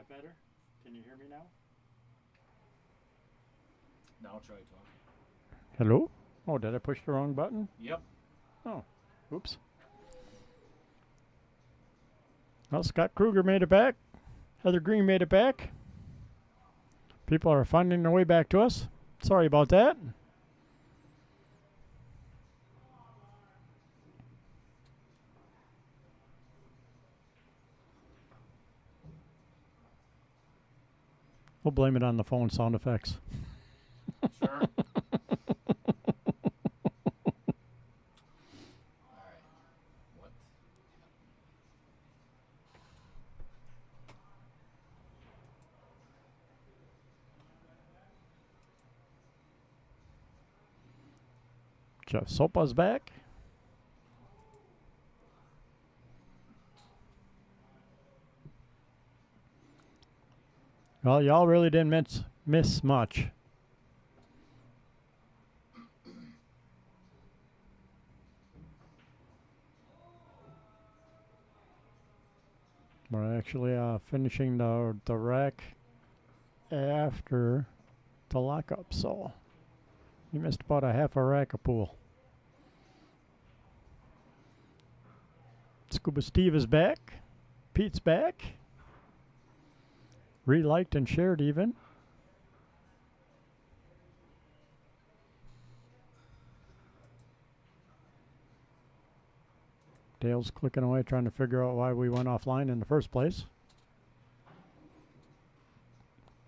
that better? Can you hear me now? Now try talking. Hello? Oh, did I push the wrong button? Yep. Oh, oops. Well, Scott Kruger made it back. Heather Green made it back. People are finding their way back to us. Sorry about that. We'll blame it on the phone sound effects. Sure. All right. What? Jeff Sopa's back. Well, y'all really didn't miss much. We're actually finishing the rack after the lockup, so you missed about a half a rack of pool. Scuba Steve is back. Pete's back. Reliked and shared even. Dale's clicking away trying to figure out why we went offline in the first place.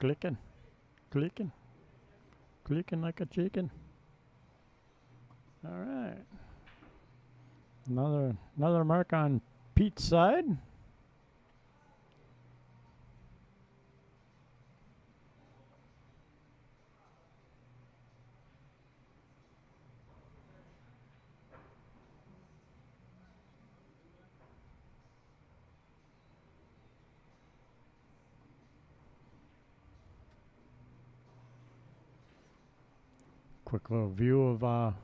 Clicking, clicking, clicking like a chicken. All right. Another mark on Pete's side. Quick little view of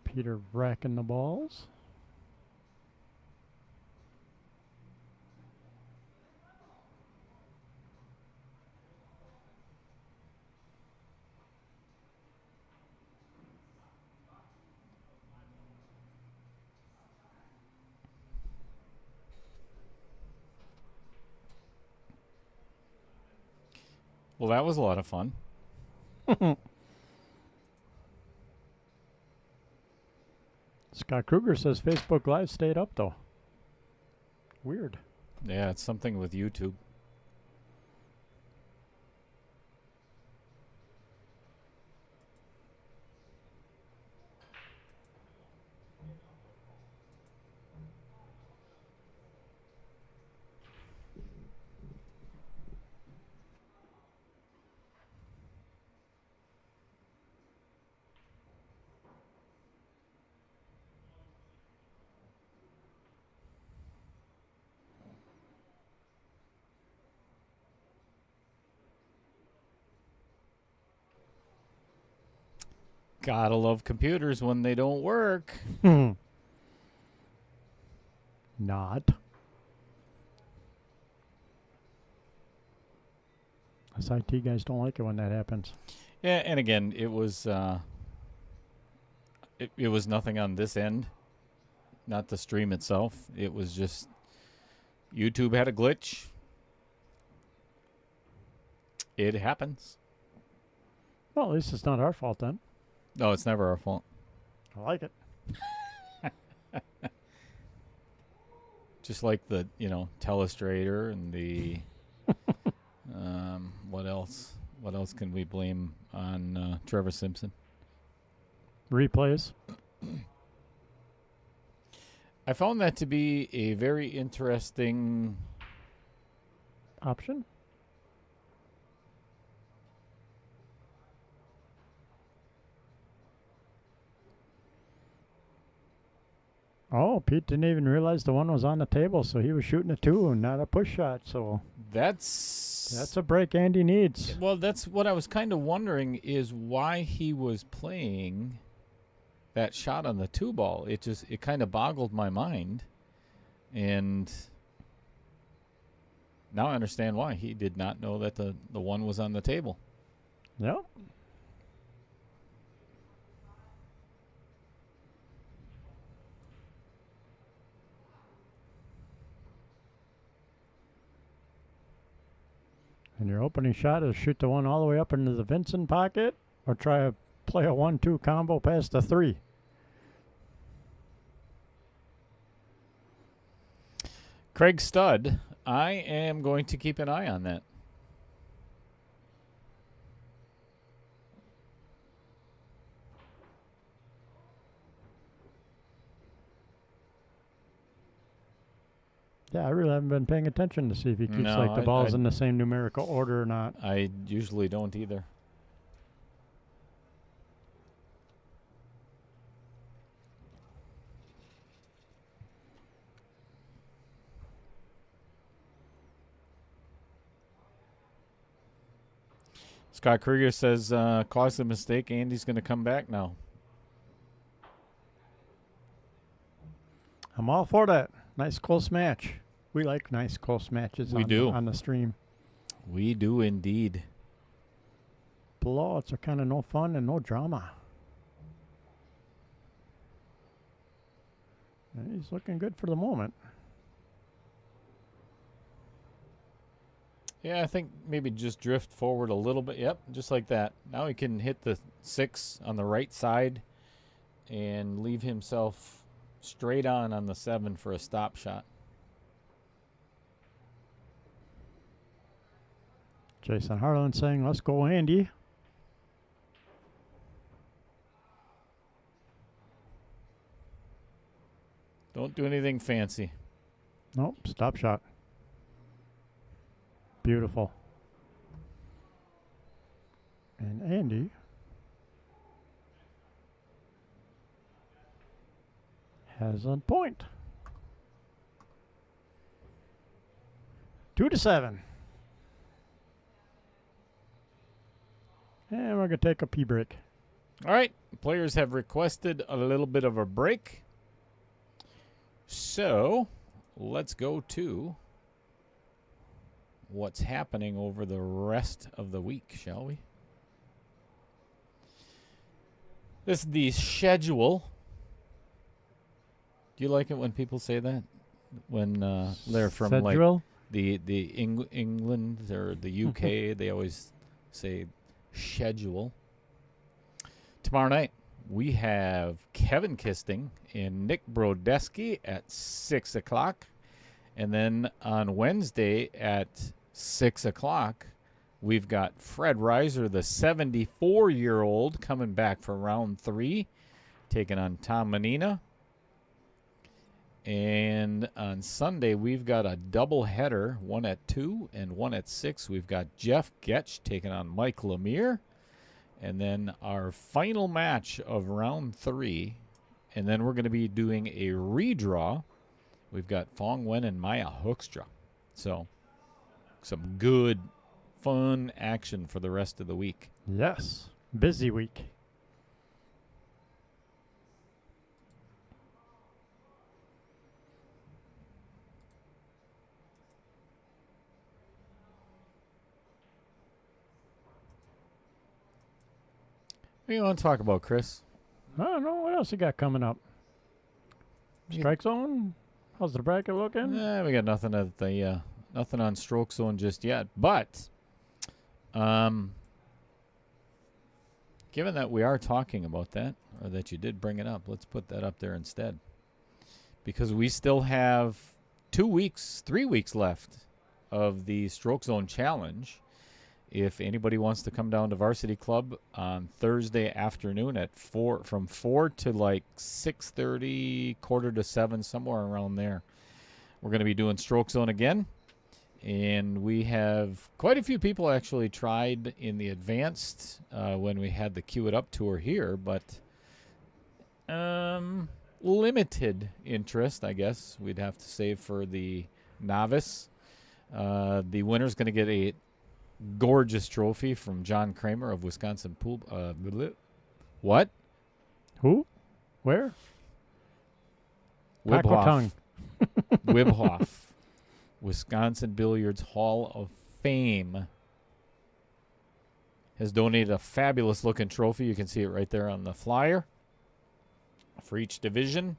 Peter racking the balls. Well, that was a lot of fun. Scott Kruger says Facebook Live stayed up, though. Weird. Yeah, it's something with YouTube. Gotta love computers when they don't work. Not. Us IT guys don't like it when that happens. Yeah, and again, it was it was nothing on this end, not the stream itself. It was just YouTube had a glitch. It happens. Well, at least it's not our fault then. No, it's never our fault. I like it. Just like the, Telestrator and the what else? What else can we blame on Trevor Simpson? Replays. I found that to be a very interesting Option? Oh, Pete didn't even realize the one was on the table, so he was shooting a 2 and not a push shot. So that's a break Andy needs. Well, that's what I was kind of wondering is why he was playing that shot on the 2 ball. It kind of boggled my mind. And Now I understand why. He did not know that the one was on the table. Yep. And your opening shot is shoot the one all the way up into the Vincent pocket or try to play a 1-2 combo past the 3. Craig Studd, I am going to keep an eye on that. Yeah, I really haven't been paying attention to see if he keeps the balls in the same numerical order or not. I usually don't either. Scott Krieger says, caused a mistake. Andy's going to come back now. I'm all for that. Nice close match. We like nice close matches on the stream. We do indeed. Blowouts are kind of no fun and no drama. And he's looking good for the moment. Yeah, I think maybe just drift forward a little bit. Yep, just like that. Now he can hit the 6 on the right side and leave himself straight on the 7 for a stop shot. Jason Harlan saying, let's go, Andy. Don't do anything fancy. Nope, stop shot. Beautiful. And Andy has a point. 2-7. And we're going to take a pee break. All right. Players have requested a little bit of a break. So let's go to what's happening over the rest of the week, shall we? This is the schedule. Do you like it when people say that? When they're from schedule? Like the England or the UK, they always say schedule. Tomorrow night, we have Kevin Kisting and Nick Brodesky at 6 o'clock. And then on Wednesday at 6 o'clock, we've got Fred Reiser, the 74-year-old, coming back for round 3, taking on Tom Menina. And on Sunday, we've got a doubleheader, one at 2 and one at 6. We've got Jeff Getch taking on Mike Lemire. And then our final match of round 3. And then we're going to be doing a redraw. We've got Fong Wen and Maya Hoekstra. So some good, fun action for the rest of the week. Yes. Busy week. What do you want to talk about, Chris? I don't know. What else you got coming up? Strike zone? How's the bracket looking? We got nothing at the nothing on stroke zone just yet. But given that we are talking about that, or that you did bring it up, let's put that up there instead. Because we still have 3 weeks left of the Stroke Zone Challenge. If anybody wants to come down to Varsity Club on Thursday afternoon at from 4 to like 6:30, 6:45, somewhere around there, we're going to be doing Stroke Zone again. And we have quite a few people actually tried in the advanced when we had the Cue It Up tour here, but limited interest, I guess we'd have to say, for the novice. The winner's going to get a gorgeous trophy from John Kramer of Wisconsin Pool. What? Who? Where? Wibhoff. Wibhoff. Wisconsin Billiards Hall of Fame, has donated a fabulous looking trophy. You can see it right there on the flyer for each division.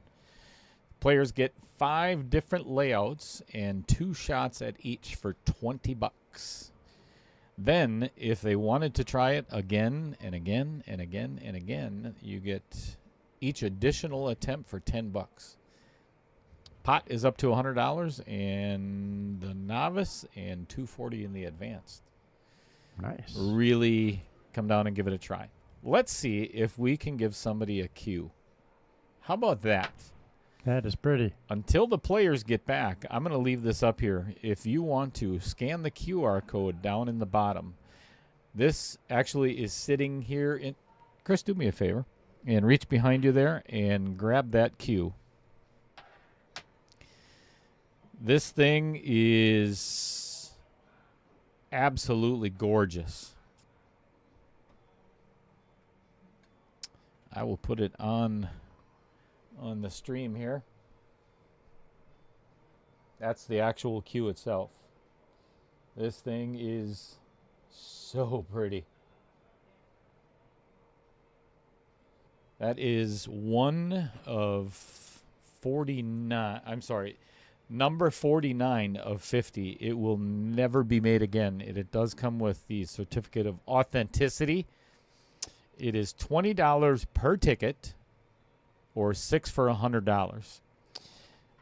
Players get 5 different layouts and 2 shots at each for $20. Then, if they wanted to try it again and again and again and again, you get each additional attempt for $10. Pot is up to $100 and the novice, and $240 in the advanced. Nice. Really come down and give it a try. Let's see if we can give somebody a cue. How about that? That is pretty. Until the players get back, I'm going to leave this up here. If you want to, scan the QR code down in the bottom. This actually is sitting here. In Chris, do me a favor and reach behind you there and grab that cue. This thing is absolutely gorgeous. I will put it on the stream here. That's the actual cue itself. This thing is so pretty. That is one of 49. I'm sorry. Number 49 of 50. It will never be made again. It does come with the certificate of authenticity. It is $20 per ticket, or 6 for $100.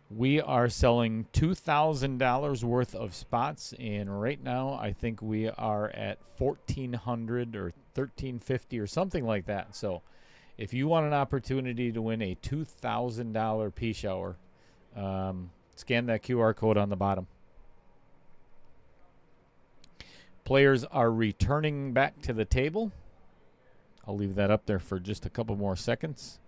We are selling $2,000 worth of spots, and right now I think we are at $1,400 or $1,350 or something like that. So if you want an opportunity to win a $2,000 pea shower, scan that QR code on the bottom. Players are returning back to the table. I'll leave that up there for just a couple more seconds.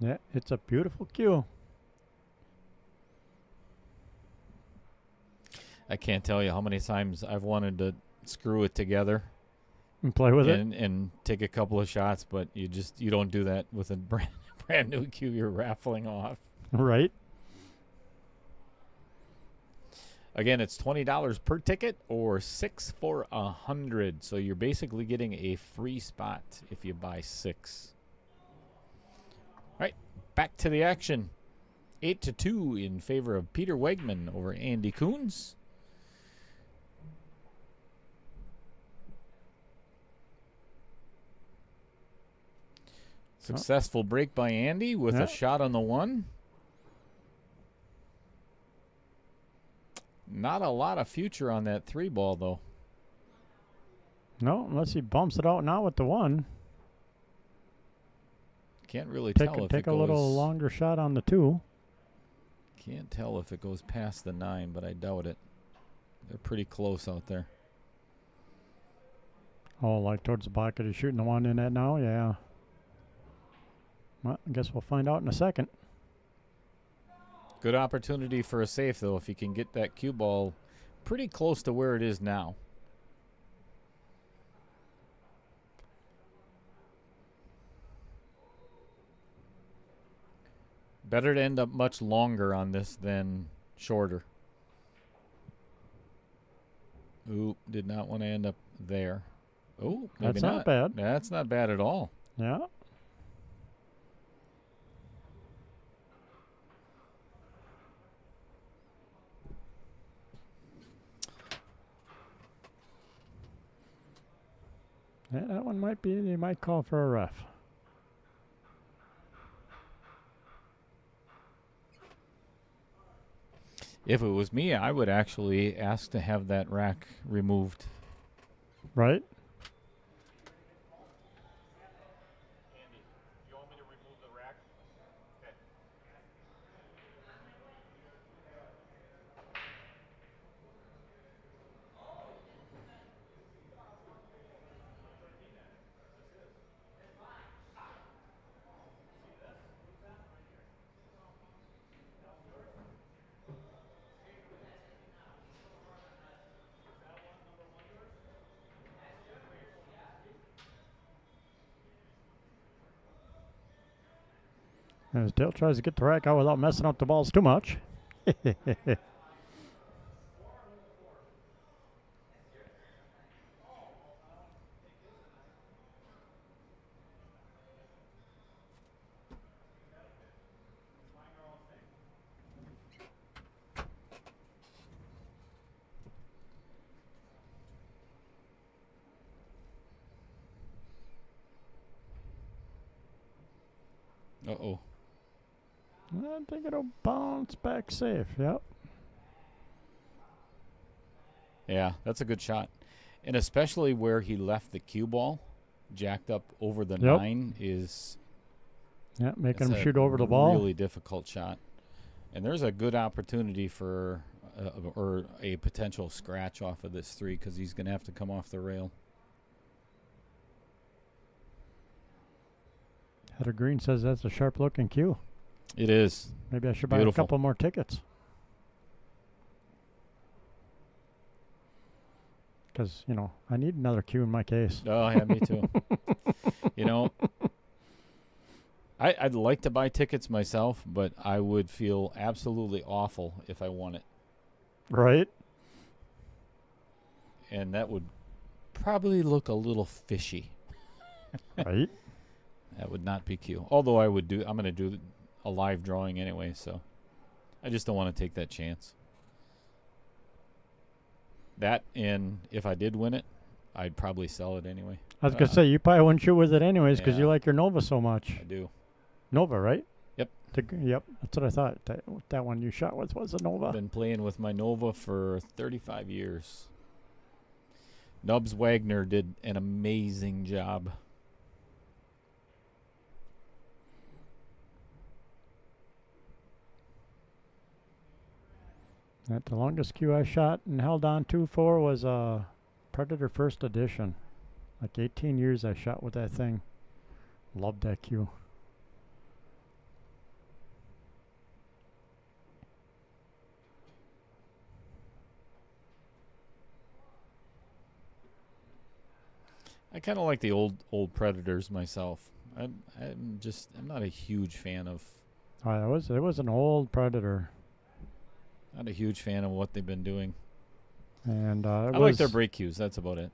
Yeah, it's a beautiful cue. I can't tell you how many times I've wanted to screw it together And play with it. and take a couple of shots, but you don't do that with a brand new cue you're raffling off. Right. Again, it's $20 per ticket or 6 for $100. So you're basically getting a free spot if you buy 6. All right, back to the action. 8-2 in favor of Peter Wiegmann over Andy Kunz. Successful break by Andy with a shot on the 1. Not a lot of future on that 3 ball, though. No, unless he bumps it out now with the 1. Can't really tell if it goes. Take a little longer shot on the 2. Can't tell if it goes past the 9, but I doubt it. They're pretty close out there. Oh, like towards the pocket, he's shooting the 1 in that now? Yeah. Well, I guess we'll find out in a second. Good opportunity for a safe, though, if you can get that cue ball pretty close to where it is now. Better to end up much longer on this than shorter. Ooh, did not want to end up there. Oh, maybe That's not bad. That's not bad at all. Yeah. Yeah, that one might be, they might call for a ref. If it was me, I would actually ask to have that rack removed. Right? Andy, you want me to remove the rack? Okay. As Dale tries to get the rack out without messing up the balls too much. Uh-oh. I think it'll bounce back safe. Yep. Yeah, that's a good shot. And especially where he left the cue ball jacked up over the 9 is... Yeah, making him shoot over the ball. Really difficult shot. And there's a good opportunity for or a potential scratch off of this 3 because he's going to have to come off the rail. Heather Green says that's a sharp-looking cue. It is. Maybe I should buy a couple more tickets. Because, you know, I need another cue in my case. Oh, yeah, me too. You know, I'd like to buy tickets myself, but I would feel absolutely awful if I won it. Right. And that would probably look a little fishy. Right. That would not be cute. Although I'm going to do a live drawing anyway, so I just don't want to take that chance. That, and if I did win it, I'd probably sell it anyway. I was going to say, you probably wouldn't shoot with it anyways because you like your Nova so much. I do. Nova, right? Yep. Yep, that's what I thought. That one you shot with was a Nova. Been playing with my Nova for 35 years. Nubs Wagner did an amazing job. The longest cue I shot and held on to for was a Predator First Edition. Like 18 years I shot with that thing. Loved that cue. I kind of like the old Predators myself. I'm not a huge fan of. It was an old Predator. Not a huge fan of what they've been doing. And I like their break cues. That's about it.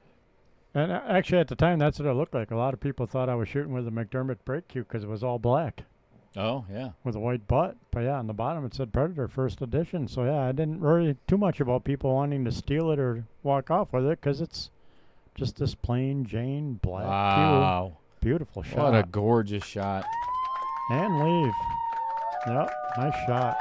And actually, at the time, that's what it looked like. A lot of people thought I was shooting with a McDermott break cue because it was all black. Oh, yeah. With a white butt. But yeah, on the bottom it said Predator First Edition. So yeah, I didn't worry too much about people wanting to steal it or walk off with it because it's just this plain Jane black cue. Beautiful shot. What a gorgeous shot. And leave. Yep, nice shot.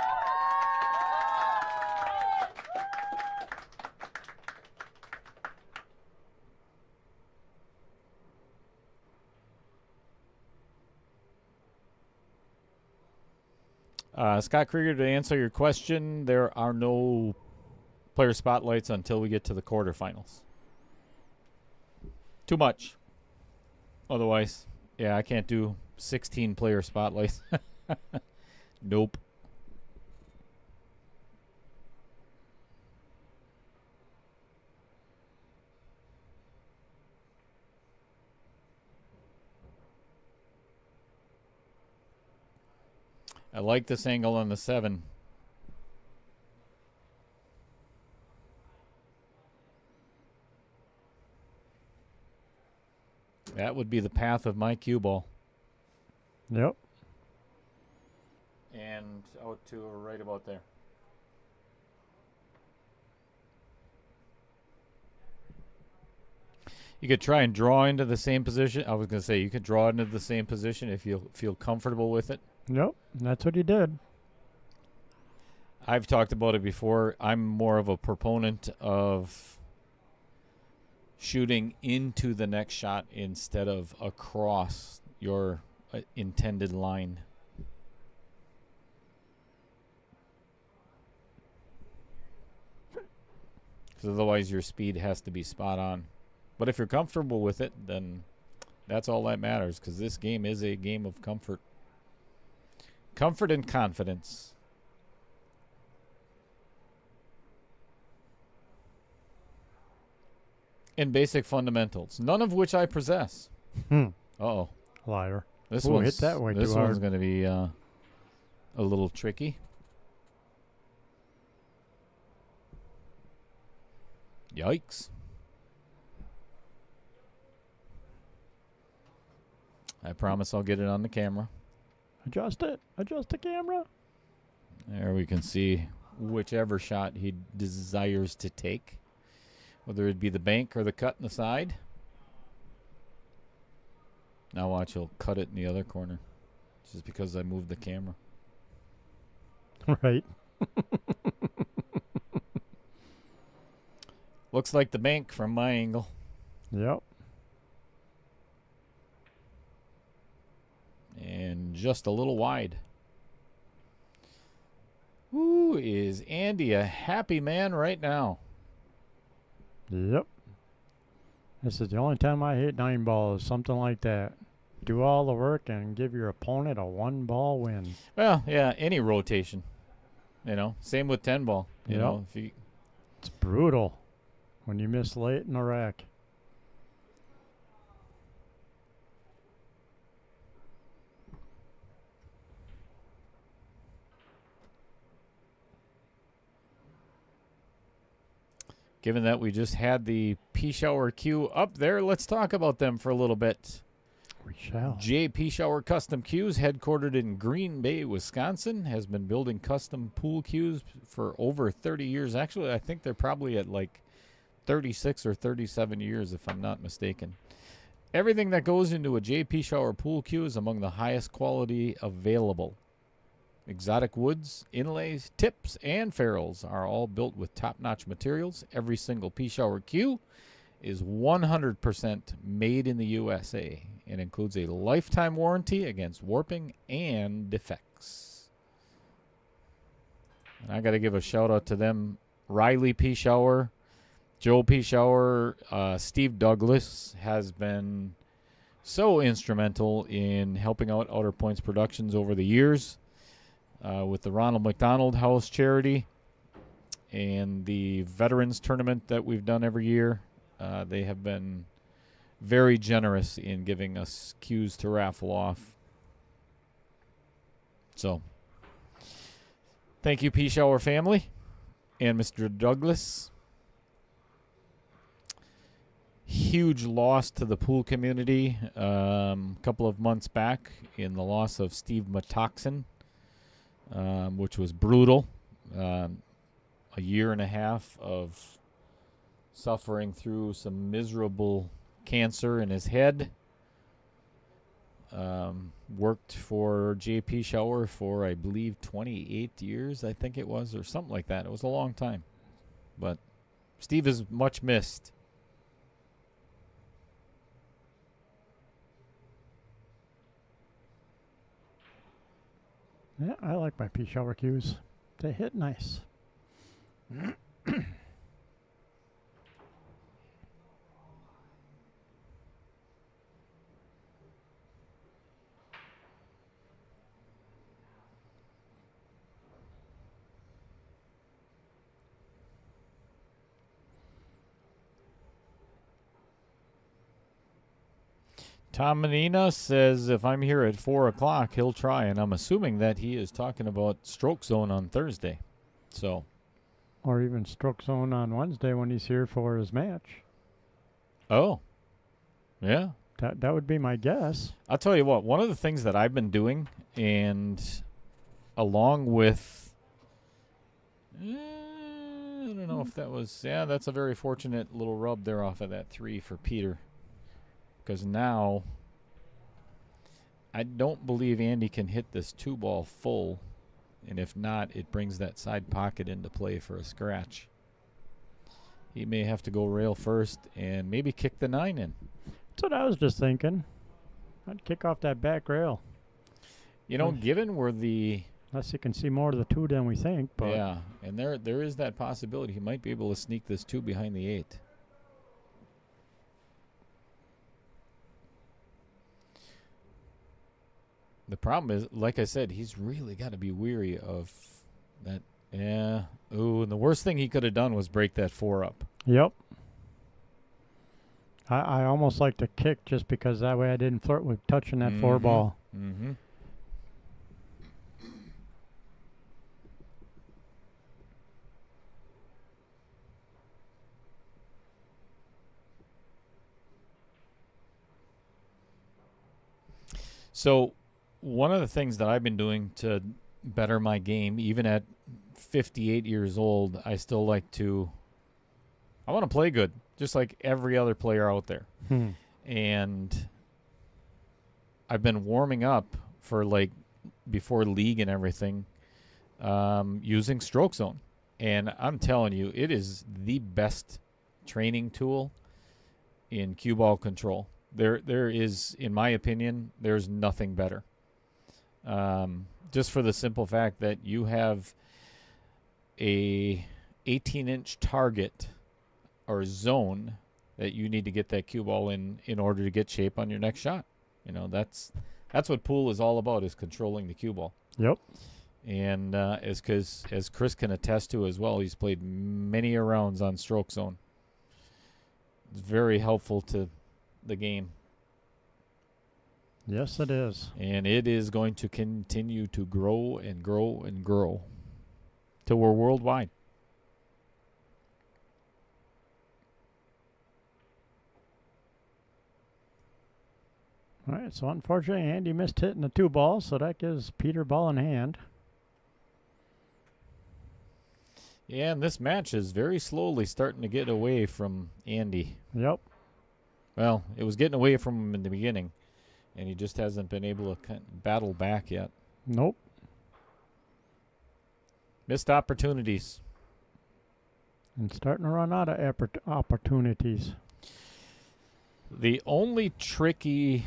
Scott Krieger, to answer your question, there are no player spotlights until we get to the quarterfinals. Too much. Otherwise, yeah, I can't do 16 player spotlights. Nope. I like this angle on the 7. That would be the path of my cue ball. Yep. And out to right about there. You could try and draw into the same position. I was going to say you could draw into the same position if you feel comfortable with it. Nope, that's what he did. I've talked about it before. I'm more of a proponent of shooting into the next shot instead of across your intended line. Because otherwise your speed has to be spot on. But if you're comfortable with it, then that's all that matters, because this game is a game of comfort. Comfort and confidence. And basic fundamentals, none of which I possess. Uh-oh. Liar. This Ooh, one's hit that way this too one's hard. going to be a little tricky. Yikes. I promise I'll get it on the camera. Adjust it. Adjust the camera. There we can see whichever shot he desires to take, whether it be the bank or the cut in the side. Now watch, he'll cut it in the other corner just because I moved the camera. Right. Looks like the bank from my angle. Yep. And just a little wide. Ooh, is Andy a happy man right now? Yep. This is the only time I hit 9 balls, something like that. Do all the work and give your opponent a 1-ball win. Well, yeah, any rotation. You know, same with 10 ball. You know, if you, it's brutal when you miss late in the rack. Given that we just had the P-Shower Q up there, let's talk about them for a little bit. We shall. J. P-Shower Custom Cues, headquartered in Green Bay, Wisconsin, has been building custom pool cues for over 30 years. Actually, I think they're probably at like 36 or 37 years, if I'm not mistaken. Everything that goes into a J. P-Shower pool cue is among the highest quality available. Exotic woods, inlays, tips, and ferrules are all built with top-notch materials. Every single P-Shower cue is 100% made in the USA and includes a lifetime warranty against warping and defects. And I got to give a shout-out to them. Riley P-Shower, Joe P-Shower, Steve Douglas has been so instrumental in helping out Outer Points Productions over the years. With the Ronald McDonald House charity and the Veterans Tournament that we've done every year. They have been very generous in giving us cues to raffle off. So, thank you, P-Shower family and Mr. Douglas. Huge loss to the pool community a couple of months back in the loss of Steve Matoxin. Which was brutal. A year and a half of suffering through some miserable cancer in his head. Worked for JP Shower for, I believe, 28 years, I think it was, or something like that. It was a long time. But Steve is much missed. Yeah, I like my P-Shower cues. They hit nice. Tom Menina says if I'm here at 4 o'clock, he'll try, and I'm assuming that he is talking about Stroke Zone on Thursday. So, or even Stroke Zone on Wednesday when he's here for his match. Oh, yeah. That would be my guess. I'll tell you what, one of the things that I've been doing, and along with, I don't know if that was, yeah, that's a very fortunate little rub there off of that 3 for Peter. Because now, I don't believe Andy can hit this 2-ball full. And if not, it brings that side pocket into play for a scratch. He may have to go rail first and maybe kick the 9 in. That's what I was just thinking. I'd kick off that back rail. You know, given where the... Unless you can see more of the 2 than we think. But yeah, and there is that possibility. He might be able to sneak this 2 behind the 8. The problem is, like I said, he's really got to be weary of that. Yeah. Ooh, and the worst thing he could have done was break that 4 up. Yep. I almost like to kick just because that way I didn't flirt with touching that 4 ball. Mm-hmm. So one of the things that I've been doing to better my game, even at 58 years old, I still like to. I want to play good, just like every other player out there. And I've been warming up for like before league and everything, using Stroke Zone. And I'm telling you, it is the best training tool in cue ball control. There is, in my opinion, there's nothing better. Just for the simple fact that you have a 18-inch target or zone that you need to get that cue ball in order to get shape on your next shot. You know, that's what pool is all about, is controlling the cue ball. Yep. And as Chris can attest to as well, he's played many rounds on Stroke Zone. It's very helpful to the game. Yes, it is. And it is going to continue to grow and grow and grow till we're worldwide. All right, so unfortunately, Andy missed hitting the 2 balls, so that gives Peter ball in hand. Yeah, and this match is very slowly starting to get away from Andy. Yep. Well, it was getting away from him in the beginning, and he just hasn't been able to battle back yet. Nope. Missed opportunities. And starting to run out of opportunities. The only tricky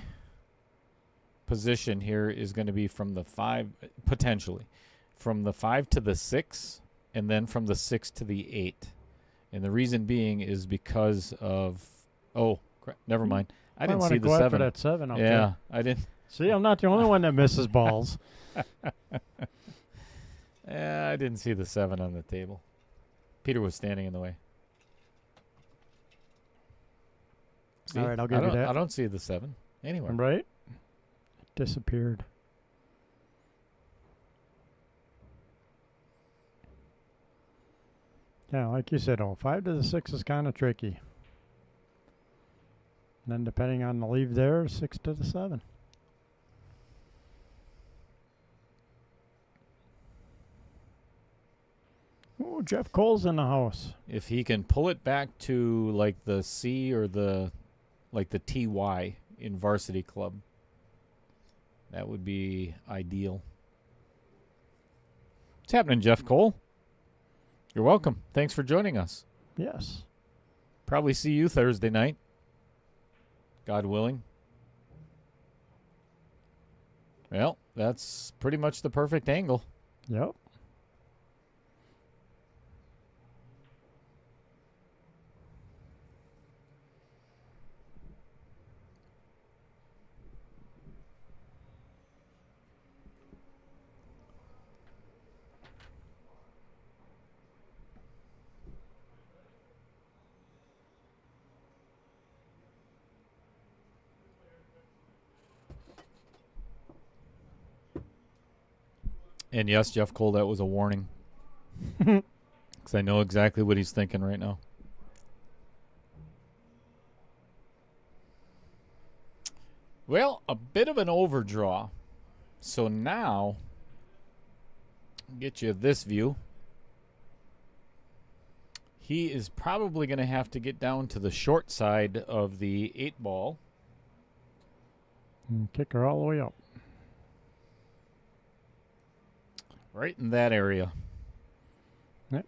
position here is going to be from the 5, potentially, from the 5 to the 6, and then from the 6 to the 8. And the reason being is because of, never mind. I didn't see the 7. After that 7 up yeah, there. I didn't. See, I'm not the only one that misses balls. I didn't see the 7 on the table. Peter was standing in the way. See? All right, I'll give you that. I don't see the 7 anywhere. Right? It disappeared. Yeah, like you said, 5 to the 6 is kind of tricky. And then depending on the leave there, 6 to the 7. Oh, Jeff Cole's in the house. If he can pull it back to like the C or the TY in varsity club, that would be ideal. What's happening, Jeff Cole? You're welcome. Thanks for joining us. Yes. Probably see you Thursday night, God willing. Well, that's pretty much the perfect angle. Yep. And yes, Jeff Cole, that was a warning. Because I know exactly what he's thinking right now. Well, a bit of an overdraw. So now, get you this view. He is probably going to have to get down to the short side of the 8 ball. And kick her all the way up. Right in that area. Yep.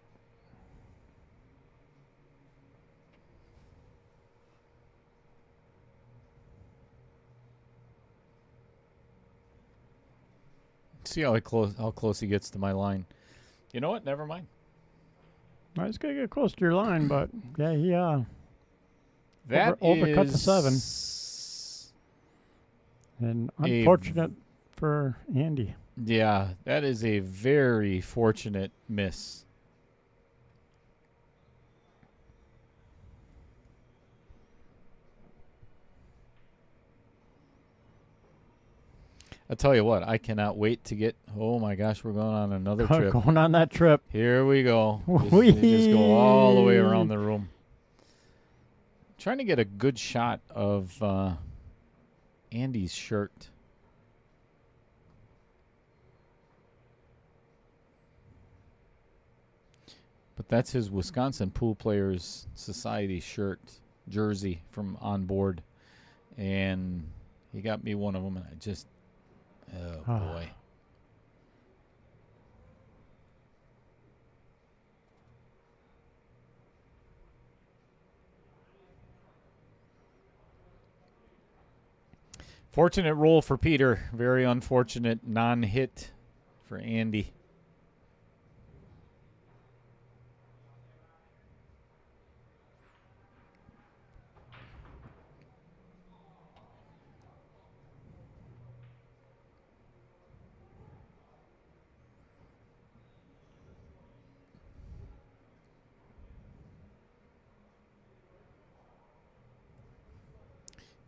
See how close he gets to my line. You know what? Never mind. I was going to get close to your line, but yeah, he That overcut the is 7. And unfortunate for Andy. Yeah, that is a very fortunate miss. I'll tell you what, I cannot wait to get, oh my gosh, we're going on another trip. Going on that trip. Here we go. Just go all the way around the room. Trying to get a good shot of Andy's shirt. But that's his Wisconsin Pool Players Society jersey from on board. And he got me one of them, and I just, boy. Fortunate roll for Peter. Very unfortunate non-hit for Andy.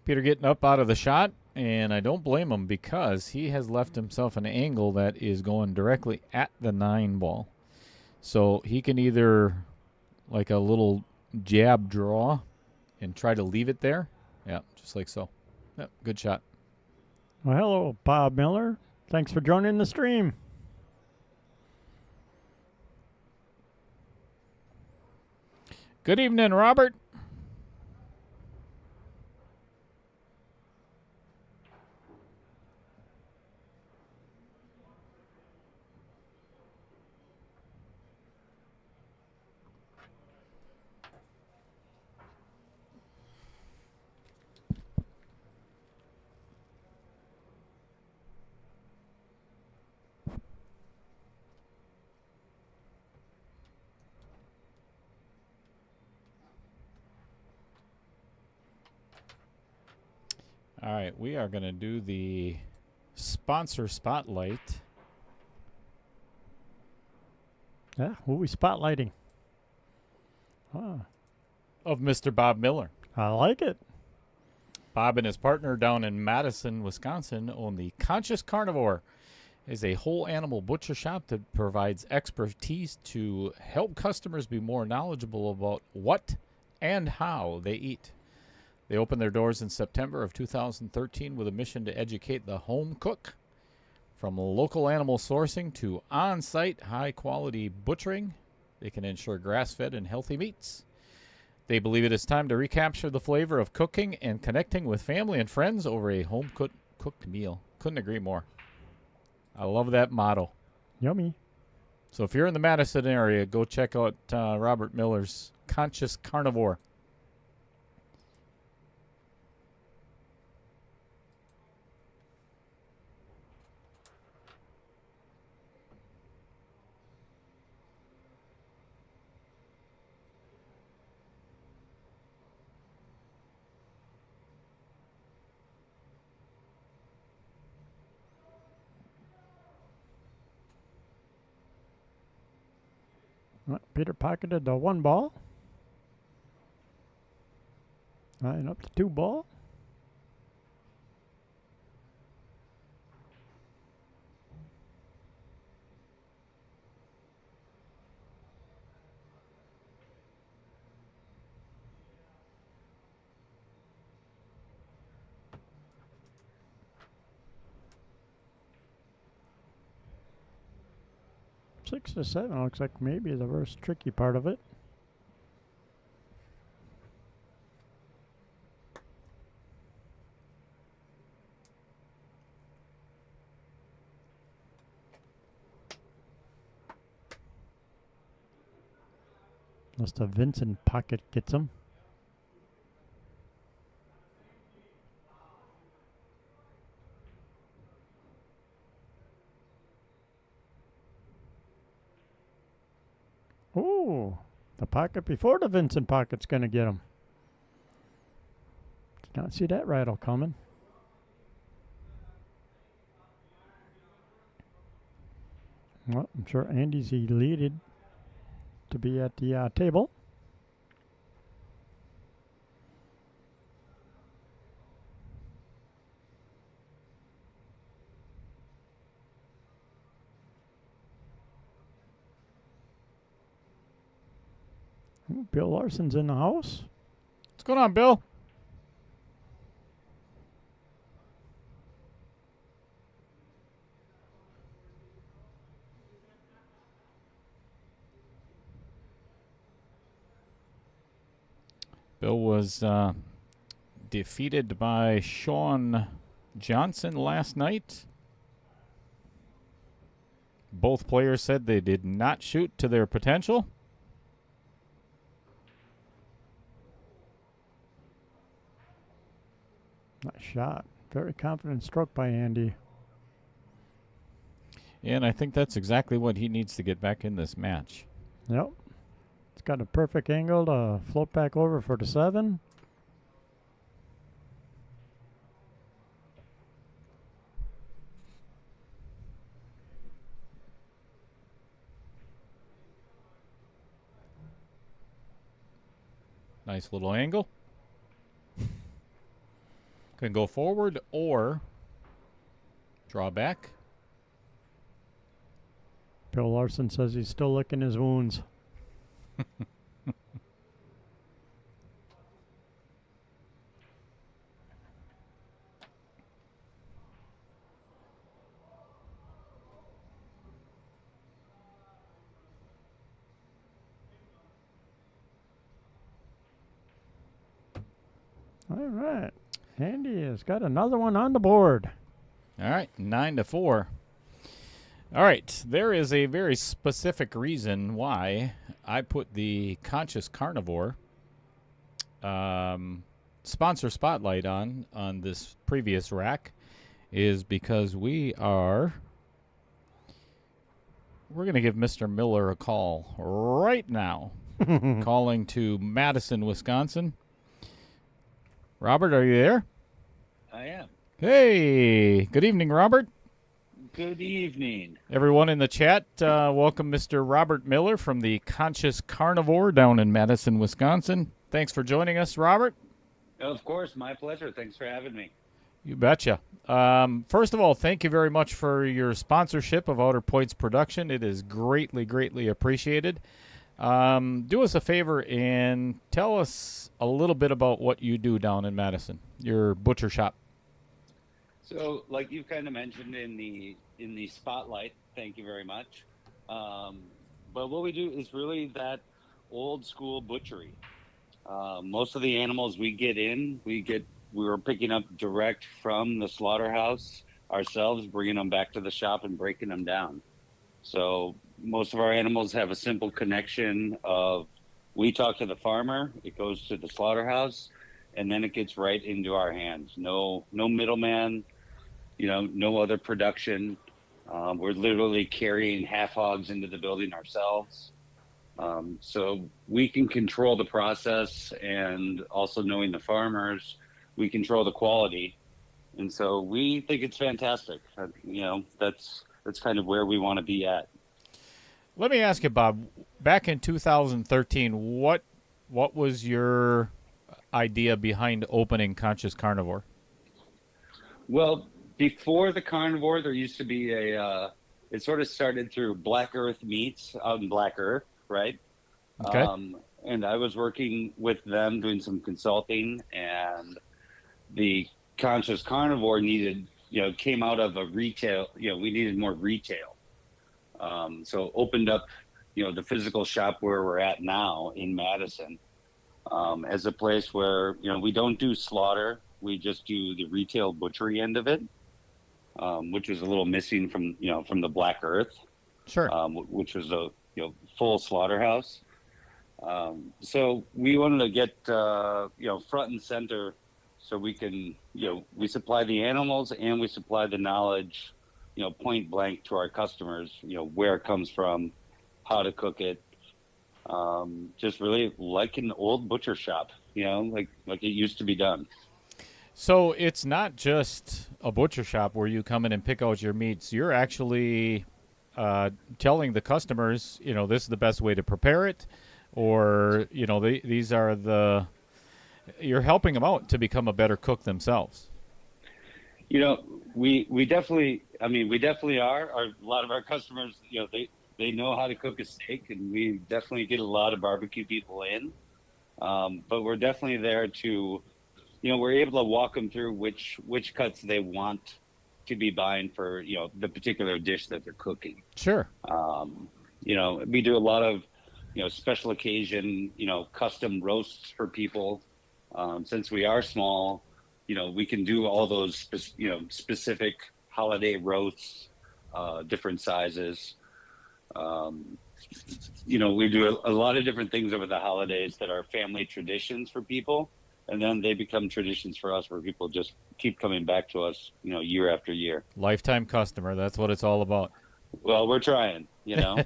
Peter getting up out of the shot, and I don't blame him because he has left himself an angle that is going directly at the 9 ball. So he can either, like a little jab draw, and try to leave it there. Yeah, just like so. Yep, good shot. Well, hello, Bob Miller. Thanks for joining the stream. Good evening, Robert. All right, we are going to do the sponsor spotlight. Yeah, who are we spotlighting? Of Mr. Bob Miller. I like it. Bob and his partner down in Madison, Wisconsin, own the Conscious Carnivore. It's a whole animal butcher shop that provides expertise to help customers be more knowledgeable about what and how they eat. They opened their doors in September of 2013 with a mission to educate the home cook. From local animal sourcing to on-site high-quality butchering, they can ensure grass-fed and healthy meats. They believe it is time to recapture the flavor of cooking and connecting with family and friends over a home-cooked meal. Couldn't agree more. I love that motto. Yummy. So if you're in the Madison area, go check out Robert Miller's Conscious Carnivore. Well, Peter pocketed the 1 ball. And up to 2 ball. Six to 7 looks like maybe the worst tricky part of it. Unless the Vincent pocket gets him. Oh, the pocket before the Vincent pocket's going to get him. Did not see that rattle coming. Well, I'm sure Andy's elated to be at the table. Ooh, Bill Larson's in the house. What's going on, Bill? Bill was defeated by Sean Johnson last night. Both players said they did not shoot to their potential. Nice shot. Very confident stroke by Andy. And I think that's exactly what he needs to get back in this match. Yep. It's got a perfect angle to float back over for the 7. Nice little angle. Can go forward or draw back. Bill Larson says he's still licking his wounds. All right. Andy has got another one on the board. All right, 9-4. All right, there is a very specific reason why I put the Conscious Carnivore sponsor spotlight on this previous rack, is because we're going to give Mr. Miller a call right now. Calling to Madison, Wisconsin. Robert, are you there? I am. Hey, good evening, Robert. Good evening. Everyone in the chat, welcome Mr. Robert Miller from the Conscious Carnivore down in Madison, Wisconsin. Thanks for joining us, Robert. Of course, my pleasure. Thanks for having me. You betcha. First of all, thank you very much for your sponsorship of Outer Points Production. It is greatly, greatly appreciated. Do us a favor and tell us a little bit about what you do down in Madison, your butcher shop. So, like you kind of mentioned in the spotlight, thank you very much. But what we do is really that old school butchery. Most of the animals we get in, we were picking up direct from the slaughterhouse ourselves, bringing them back to the shop and breaking them down. So most of our animals have a simple connection of, we talk to the farmer, it goes to the slaughterhouse, and then it gets right into our hands. No middleman, no other production. We're literally carrying half hogs into the building ourselves. So we can control the process, and also knowing the farmers, we control the quality. And so we think it's fantastic. That's kind of where we want to be at. Let me ask you, Bob, back in 2013, what was your idea behind opening Conscious Carnivore? Well, before the carnivore, there used to be it sort of started through Black Earth Meats out in Black Earth, right? Okay. And I was working with them doing some consulting, and the Conscious Carnivore came out of a retail, we needed more retail. So opened up, the physical shop where we're at now in Madison, as a place where, we don't do slaughter. We just do the retail butchery end of it, which was a little missing from the Black Earth. Sure. Which was a, full slaughterhouse. So we wanted to get, front and center, so we can, we supply the animals and we supply the knowledge, point blank to our customers, where it comes from, how to cook it. Just really like an old butcher shop, like it used to be done. So it's not just a butcher shop where you come in and pick out your meats. You're actually telling the customers, this is the best way to prepare it, or, these are you're helping them out to become a better cook themselves. We definitely are. A lot of our customers, they know how to cook a steak, and we definitely get a lot of barbecue people in. But we're definitely there to, we're able to walk them through which cuts they want to be buying for, the particular dish that they're cooking. Sure. We do a lot of, special occasion, custom roasts for people, Since we are small, we can do all those, specific holiday roasts, different sizes. Um, we do a lot of different things over the holidays that are family traditions for people, and then they become traditions for us where people just keep coming back to us, year after year. Lifetime customer. That's what it's all about. Well, we're trying. Well,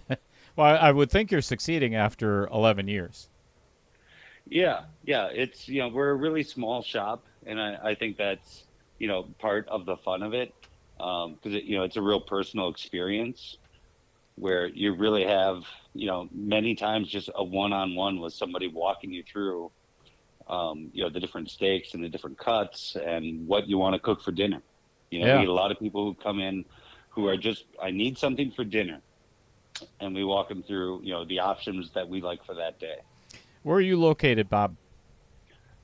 I would think you're succeeding after 11 years. Yeah, yeah. It's, we're a really small shop, and I think that's, part of the fun of it. Because it's a real personal experience where you really have, many times just a one-on-one with somebody walking you through, the different steaks and the different cuts and what you want to cook for dinner. We Yeah. get a lot of people who come in who are just, I need something for dinner. And we walk them through, the options that we like for that day. Where are you located, Bob?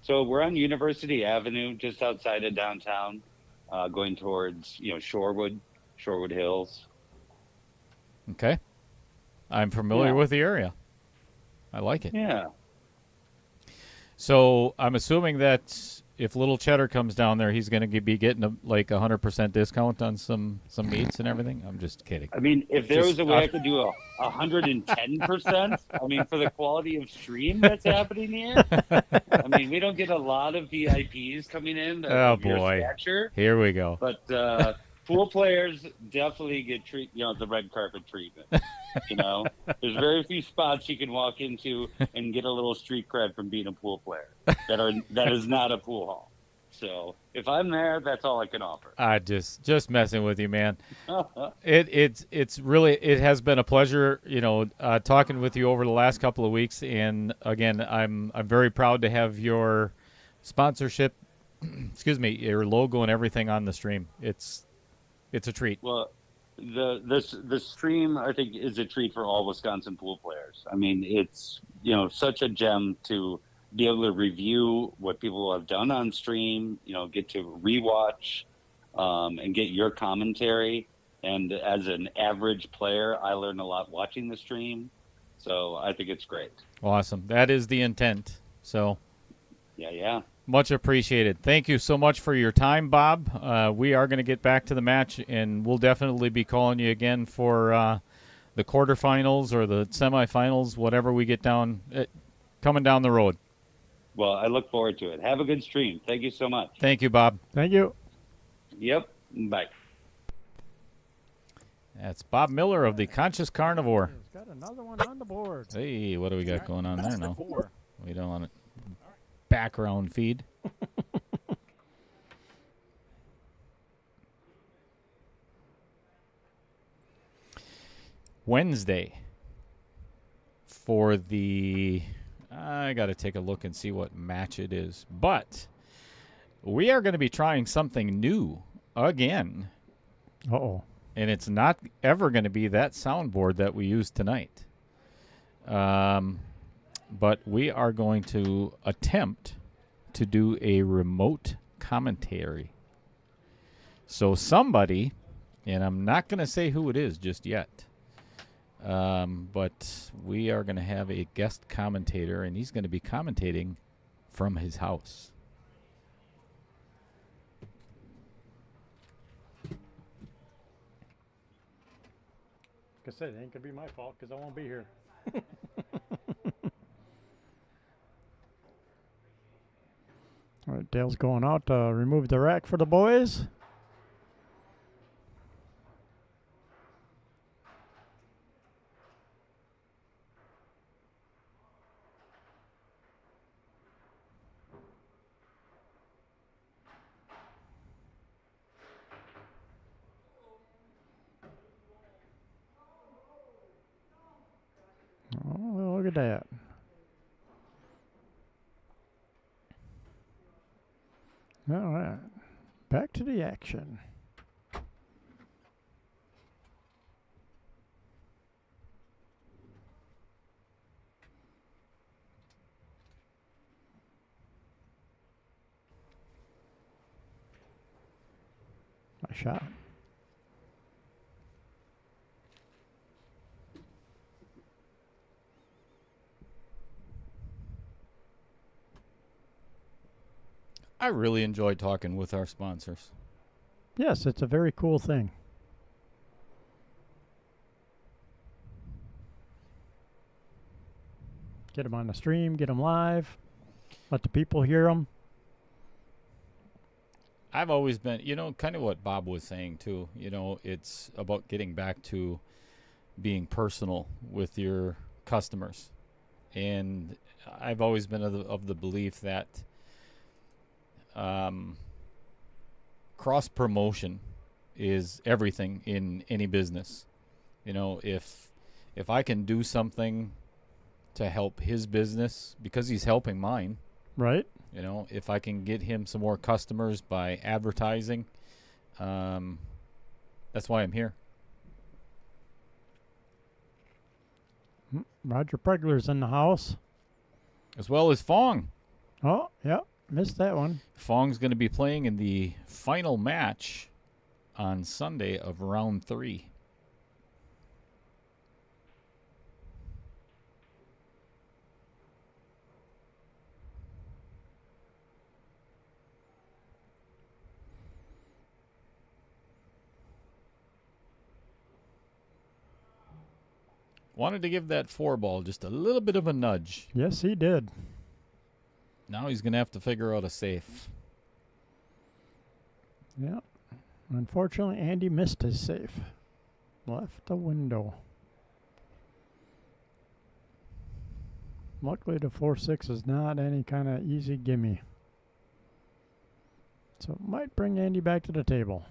So we're on University Avenue, just outside of downtown, going towards, Shorewood Hills. Okay. I'm familiar Yeah. with the area. I like it. Yeah. So I'm assuming that if Little Cheddar comes down there, he's going to be getting a 100% discount on some meats and everything. I'm just kidding. I mean, if there Just- was a way I could do 110%, I mean, for the quality of stream that's happening here, I mean, we don't get a lot of VIPs coming in Oh, of your boy. stature, Here we go. but pool players definitely get the red carpet treatment. There's very few spots you can walk into and get a little street cred from being a pool player that is not a pool hall. So if I'm there, that's all I can offer. I just messing with you, man. It's really, it has been a pleasure, talking with you over the last couple of weeks. And again, I'm very proud to have your sponsorship, excuse me, your logo and everything on the stream. It's a treat. Well, the stream, I think, is a treat for all Wisconsin pool players. I mean, it's such a gem to be able to review what people have done on stream. Get to rewatch and get your commentary. And as an average player, I learn a lot watching the stream. So I think it's great. Awesome. That is the intent. So Yeah. much appreciated. Thank you so much for your time, Bob. We are going to get back to the match, and we'll definitely be calling you again for the quarterfinals or the semifinals, whatever we get down coming down the road. Well, I look forward to it. Have a good stream. Thank you so much. Thank you, Bob. Thank you. Yep. Bye. That's Bob Miller of the Conscious Carnivore. He's got another one on the board. Hey, what do we got going on there now? 4. We don't want it. Background feed. Wednesday for the, I got to take a look and see what match it is, but we are going to be trying something new again, Uh-oh. and it's not ever going to be that soundboard that we used tonight. But we are going to attempt to do a remote commentary. So somebody, and I'm not going to say who it is just yet, but we are going to have a guest commentator, and he's going to be commentating from his house. Like I said, it ain't going to be my fault because I won't be here. All right, Dale's going out to remove the rack for the boys. Oh, look at that. All right, back to the action. Nice shot. I really enjoy talking with our sponsors. Yes, it's a very cool thing. Get them on the stream, get them live, let the people hear them. I've always been, kind of what Bob was saying too. It's about getting back to being personal with your customers. And I've always been of the belief that cross promotion is everything in any business. If I can do something to help his business because he's helping mine, right? If I can get him some more customers by advertising, that's why I'm here. Roger Pregler's in the house. As well as Fong. Oh, yeah. Missed that one. Fong's going to be playing in the final match on Sunday of round 3. Wanted to give that 4-ball just a little bit of a nudge. Yes, he did. Now he's going to have to figure out a safe. Yeah. Unfortunately, Andy missed his safe. Left the window. Luckily, the 4-6 is not any kind of easy gimme. So it might bring Andy back to the table.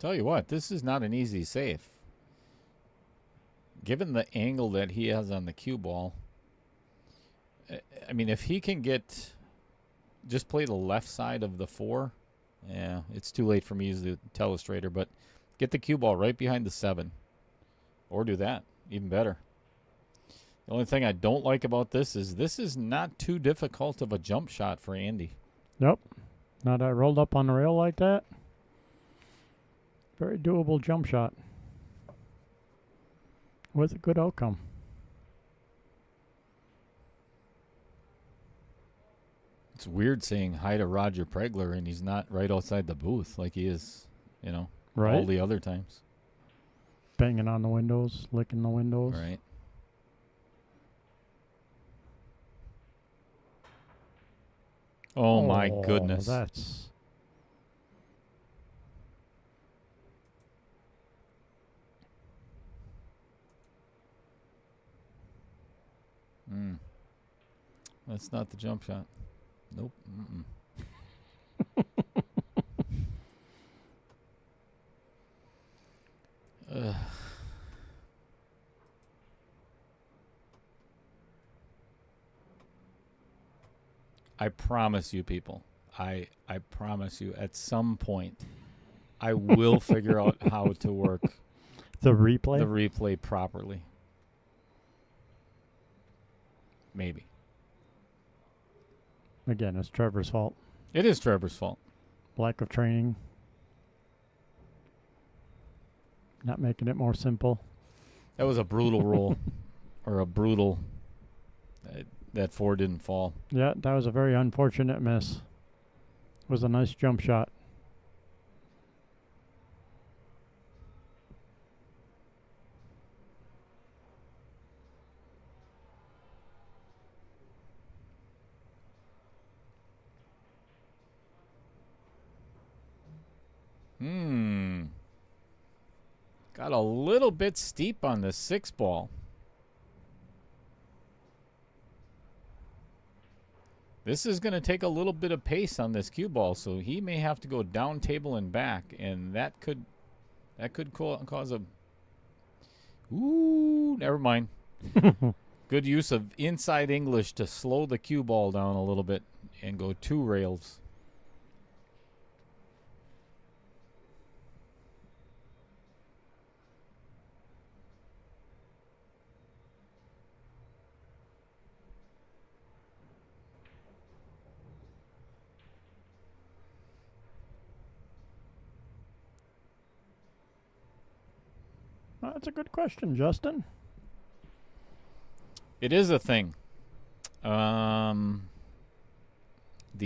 Tell you what, this is not an easy safe. Given the angle that he has on the cue ball, I mean, if he can just play the left side of the 4, yeah, it's too late for me to use the telestrator, but get the cue ball right behind the 7. Or do that, even better. The only thing I don't like about this is not too difficult of a jump shot for Andy. Yep. Now that I rolled up on the rail like that, very doable jump shot with a good outcome. It's weird saying hi to Roger Pregler and he's not right outside the booth like he is, Right. all the other times. Banging on the windows, licking the windows. Right. Oh my goodness. That's... That's not the jump shot. Nope. I promise you, people. I promise you, at some point, I will figure out how to work the replay properly. Maybe. Again, it's Trevor's fault. It is Trevor's fault. Lack of training. Not making it more simple. That was a brutal roll. Or a brutal... that 4 didn't fall. Yeah, that was a very unfortunate miss. It was a nice jump shot. Got a little bit steep on the 6-ball. This is going to take a little bit of pace on this cue ball, so he may have to go down table and back, and that could cause a... Ooh, never mind. Good use of inside English to slow the cue ball down a little bit and go 2 rails. Well, that's a good question, Justin. It is a thing. The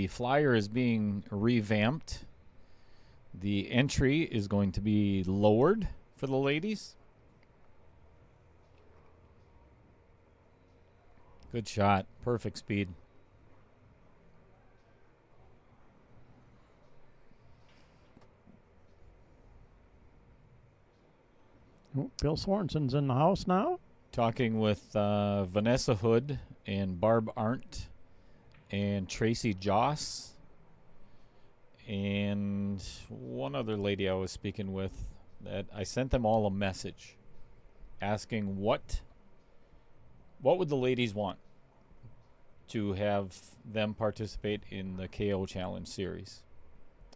flyer is being revamped. The entry is going to be lowered for the ladies. Good shot. Perfect speed. Oh, Bill Sorensen's in the house now. Talking with Vanessa Hood and Barb Arndt and Tracy Joss and one other lady I was speaking with. That I sent them all a message asking what would the ladies want to have them participate in the KO Challenge series.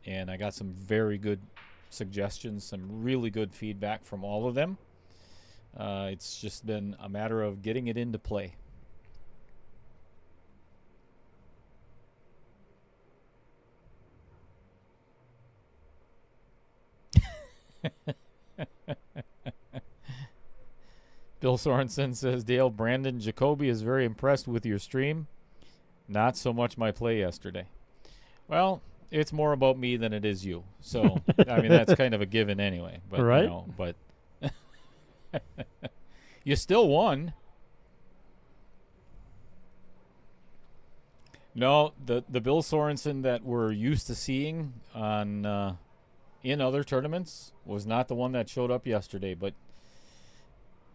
And I got some very good suggestions, some really good feedback from all of them. It's just been a matter of getting it into play. Bill Sorensen says, Dale, Brandon Jacoby is very impressed with your stream. Not so much my play yesterday. Well, it's more about me than it is you. So, I mean, that's kind of a given anyway. But, right. You know, but you still won. No, the Bill Sorensen that we're used to seeing on in other tournaments was not the one that showed up yesterday. But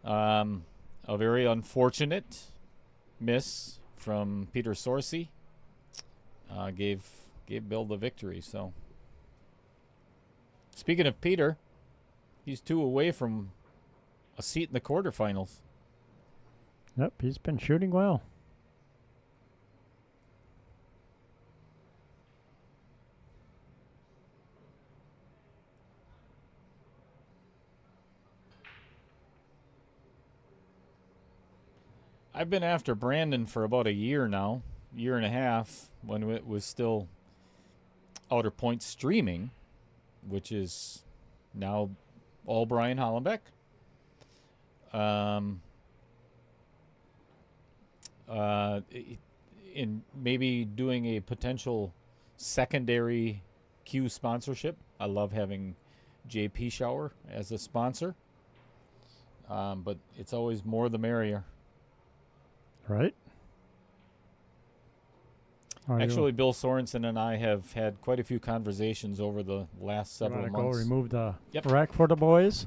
a very unfortunate miss from Peter Sorcy gave Bill the victory. So, speaking of Peter, he's 2 away from a seat in the quarterfinals. Yep, he's been shooting well. I've been after Brandon for about a year now, year and a half, when it was still Outer Point streaming, which is now all Brian Hollenbeck. In maybe doing a potential secondary Q sponsorship. I love having JP Shower as a sponsor, but it's always more the merrier. Right. Actually, Bill Sorensen and I have had quite a few conversations over the last several months. Go remove the Yep. rack for the boys.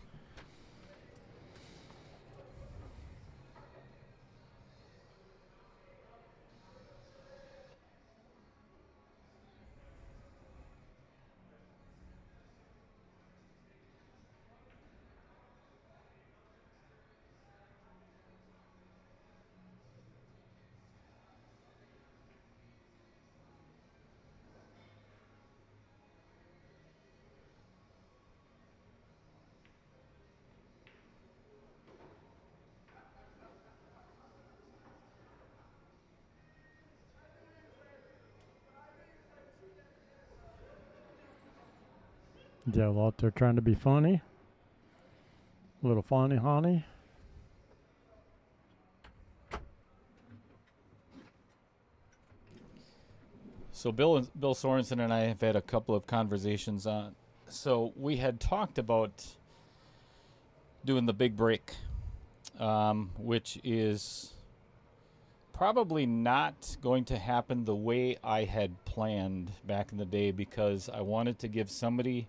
Dale out there trying to be funny. A little funny, honey. So Bill Sorensen and I have had a couple of conversations on. So we had talked about doing the big break, which is probably not going to happen the way I had planned back in the day, because I wanted to give somebody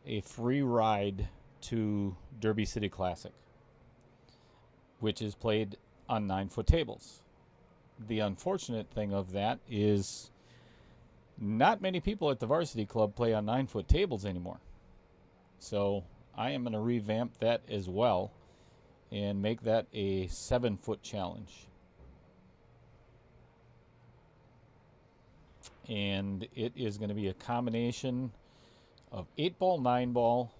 a free ride to Derby City Classic, which is played on 9-foot tables. The unfortunate thing of that is not many people at the varsity club play on 9-foot tables anymore. So I am going to revamp that as well and make that a 7-foot challenge. And it is going to be a combination of 8-ball, 9-ball,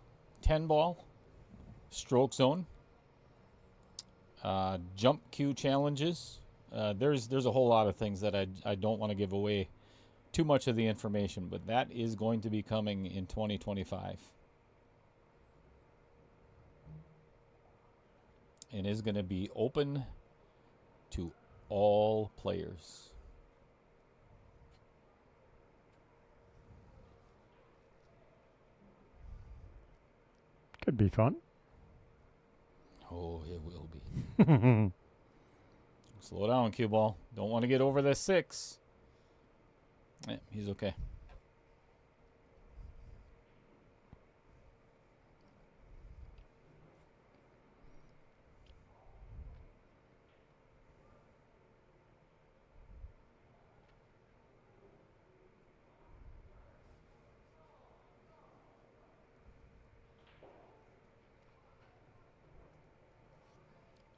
10-ball, stroke zone, jump cue challenges. There's a whole lot of things that I don't want to give away too much of the information, but that is going to be coming in 2025. and is going to be open to all players. Could be fun. Oh, it will be. Slow down, cue ball. Don't want to get over the 6. Yeah, he's okay.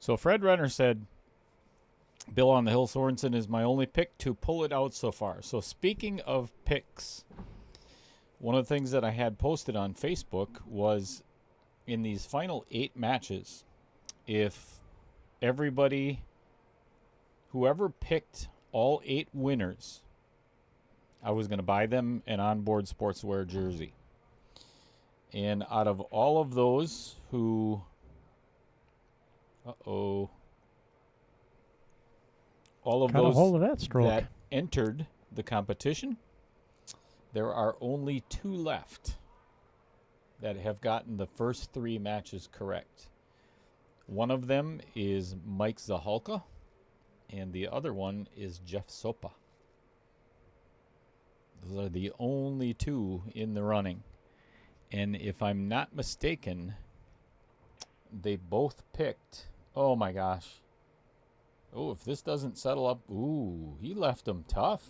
So Fred Renner said, Bill on the Hill Sorensen is my only pick to pull it out so far. So speaking of picks, one of the things that I had posted on Facebook was in these final 8 matches, if whoever picked all 8 winners, I was going to buy them an onboard sportswear jersey. And out of all of those who... all of Got a those hold of that stroke. that entered the competition, there are only 2 left that have gotten the first 3 matches correct. One of them is Mike Zahalka, and the other one is Jeff Sopa. Those are the only 2 in the running. And if I'm not mistaken, they both picked... Oh, my gosh. Oh, if this doesn't settle up... Ooh, he left them tough.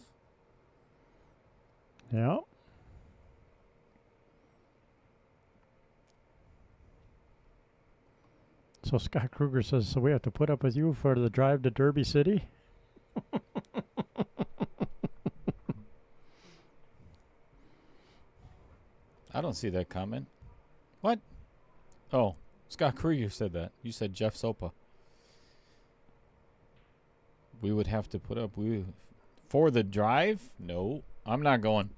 Yeah. So Scott Kruger says, so we have to put up with you for the drive to Derby City? I don't see that comment. What? Oh, Scott Kruger said that. You said Jeff Sopa. We would have to put up... For the drive? No, I'm not going.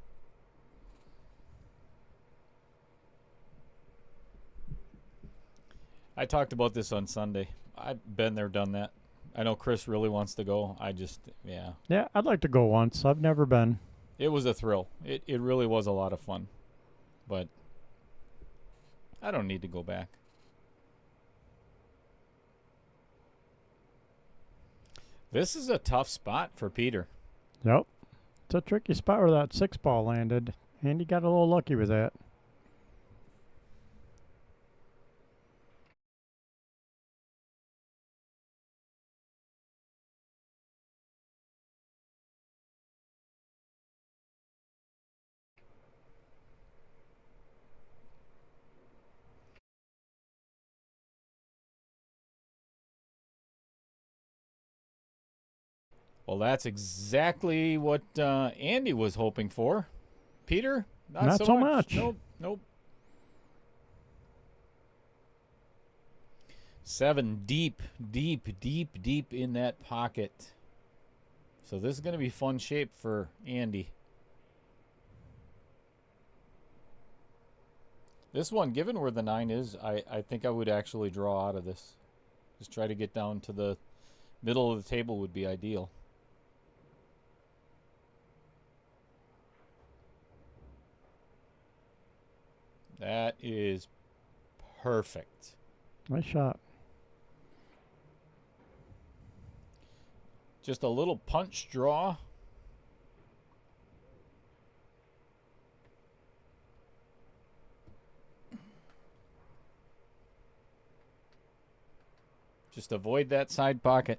I talked about this on Sunday. I've been there, done that. I know Chris really wants to go. Yeah. Yeah, I'd like to go once. I've never been. It was a thrill. It really was a lot of fun. But I don't need to go back. This is a tough spot for Peter. Yep. It's a tricky spot where that 6 ball landed. And he got a little lucky with that. Well, that's exactly what Andy was hoping for. Peter, not so much. Nope. 7 deep in that pocket. So this is going to be fun shape for Andy. This one, given where the 9 is, I think I would actually draw out of this. Just try to get down to the middle of the table would be ideal. That is perfect. Nice shot. Just a little punch draw. Just avoid that side pocket.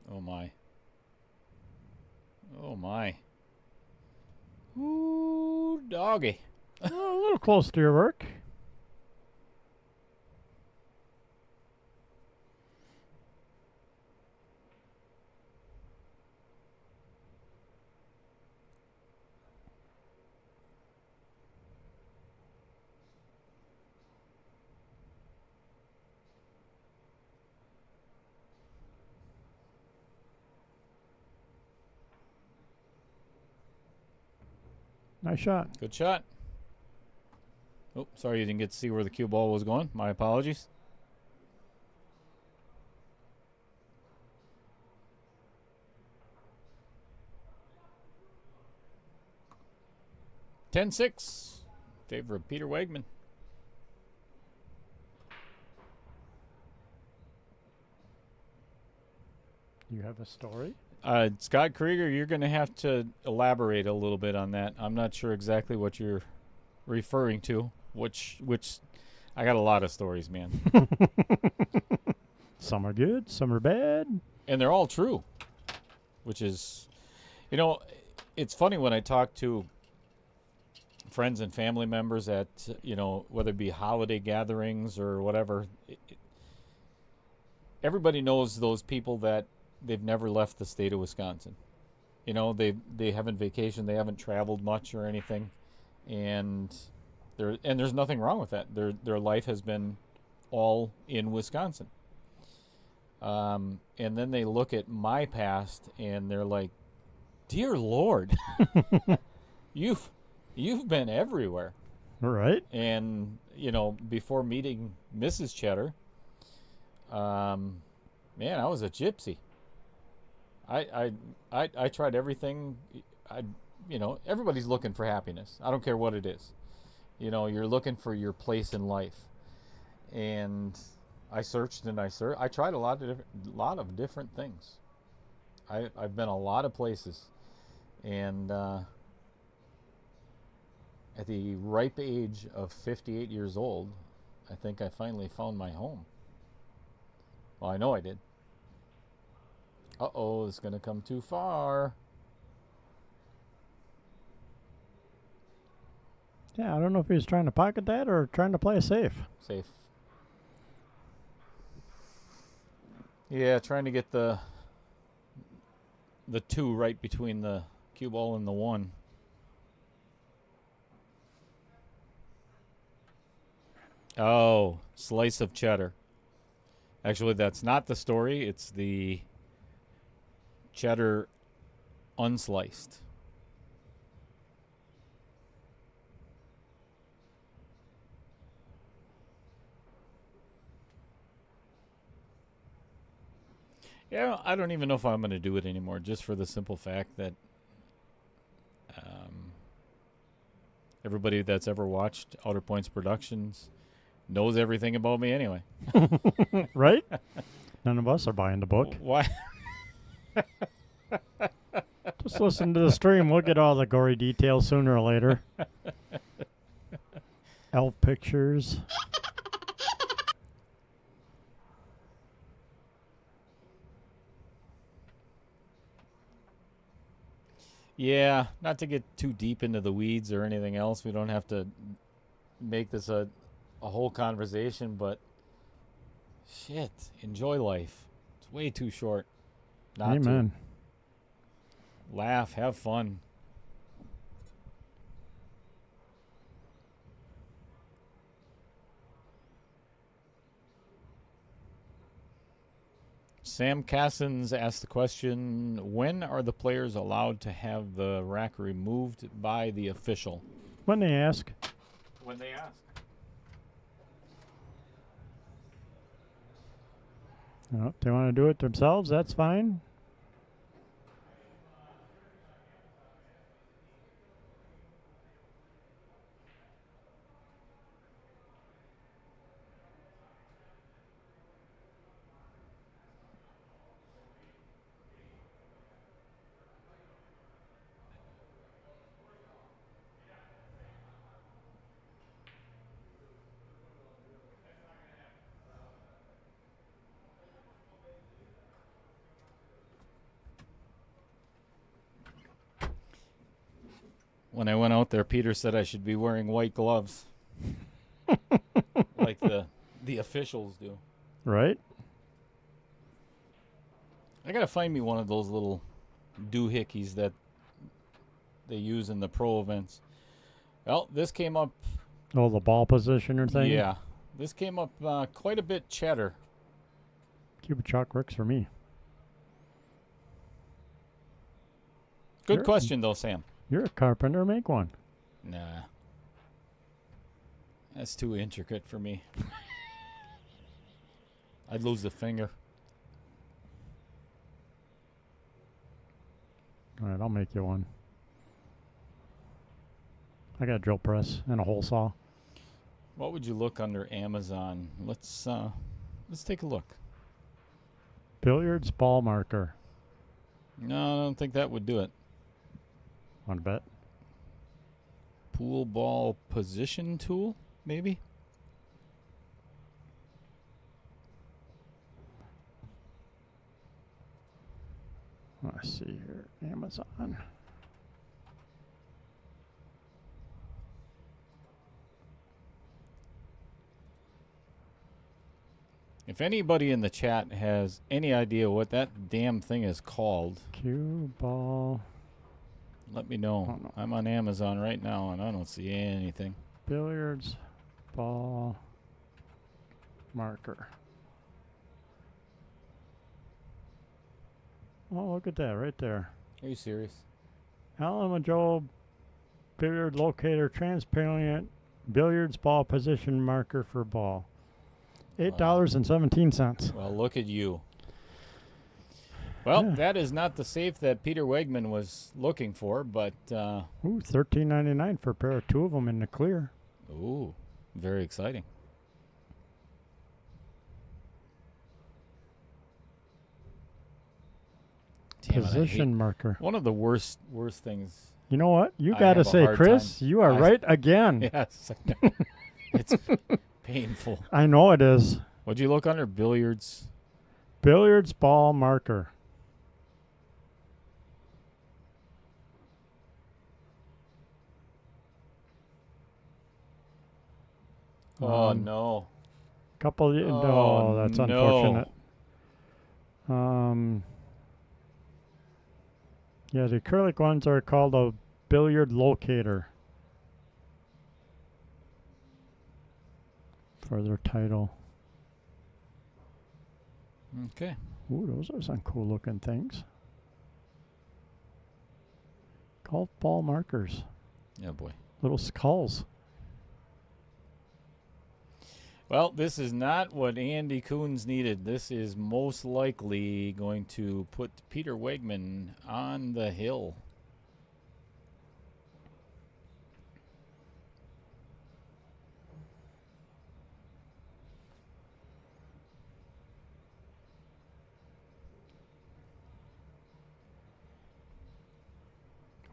Oh my. Oh my. Ooh, doggy. A little close to your work. Nice shot. Good shot. Oh, sorry you didn't get to see where the cue ball was going. My apologies. (10-6) in favor of Peter Wiegmann. You have a story? Scott Krieger, you're going to have to elaborate a little bit on that. I'm not sure exactly what you're referring to. Which I got a lot of stories, man. Some are good, some are bad. And they're all true, which is, it's funny when I talk to friends and family members at, whether it be holiday gatherings or whatever. Everybody knows those people that they've never left the state of Wisconsin. They haven't vacationed, they haven't traveled much or anything, and there's nothing wrong with that. Their life has been all in Wisconsin. And then they look at my past and they're like, "Dear Lord, you've been everywhere." Right. And before meeting Mrs. Cheddar, man, I was a gypsy. I tried everything. Everybody's looking for happiness. I don't care what it is. You're looking for your place in life, and I searched and I tried a lot of different things. I've been a lot of places, and at the ripe age of 58 years old, I think I finally found my home. Well, I know I did. Uh-oh, it's going to come too far. Yeah, I don't know if he was trying to pocket that or trying to play safe. Safe. Yeah, trying to get the 2 right between the cue ball and the 1. Oh, slice of cheddar. Actually, that's not the story. It's the cheddar unsliced. Yeah, I don't even know if I'm going to do it anymore, just for the simple fact that everybody that's ever watched Outer Points Productions knows everything about me anyway. Right? None of us are buying the book. Why? Just listen to the stream. We'll get all the gory details sooner or later. Elf pictures. Yeah, not to get too deep into the weeds or anything else. We don't have to make this a whole conversation, but shit, enjoy life. It's way too short. Not Amen. to. Laugh, have fun. Sam Cassins asked the question, when are the players allowed to have the rack removed by the official? When they ask. When they ask. If they want to do it themselves, that's fine. When I went out there, Peter said I should be wearing white gloves. Like the officials do. Right? I gotta find me one of those little doohickeys that they use in the pro events. Well, this came up. Oh, the ball positioner thing? Yeah. This came up quite a bit cheddar. Cuba chalk works for me. Good Sure. question, though, Sam. You're a carpenter. Make one. Nah. That's too intricate for me. I'd lose the finger. All right, I'll make you one. I got a drill press and a hole saw. What would you look under Amazon? Let's take a look. Billiards ball marker. No, I don't think that would do it. Want to bet? Pool ball position tool, maybe? Let's see here. Amazon. If anybody in the chat has any idea what that damn thing is called, Cue ball. let me know. Oh, no. I'm on Amazon right now and I don't see anything. Billiards ball marker. Oh, look at that right there. Are you serious? Allen Joe billiard locator transparent billiards ball position marker for ball. $8.17. Well, look at you. Well, Yeah. that is not the safe that Peter Wiegmann was looking for, but Ooh, $13.99 for a pair of two of them in the clear. ooh, very exciting. Damn it, I Position hate- marker. One of the worst things. You know what? You I got to have a say, hard Chris, time. you are I- right again. Yes, I know. It's painful. I know it is. What'd you look under? Billiards. Billiards ball marker. Oh no. Couple. Oh, Oh, that's no. unfortunate. Yeah, the acrylic ones are called a billiard locator for their title. Okay. Ooh, those are some cool looking things. Golf ball markers. Yeah, boy. Little skulls. Well, this is not what Andy Kunz needed. This is most likely going to put Peter Wiegmann on the hill.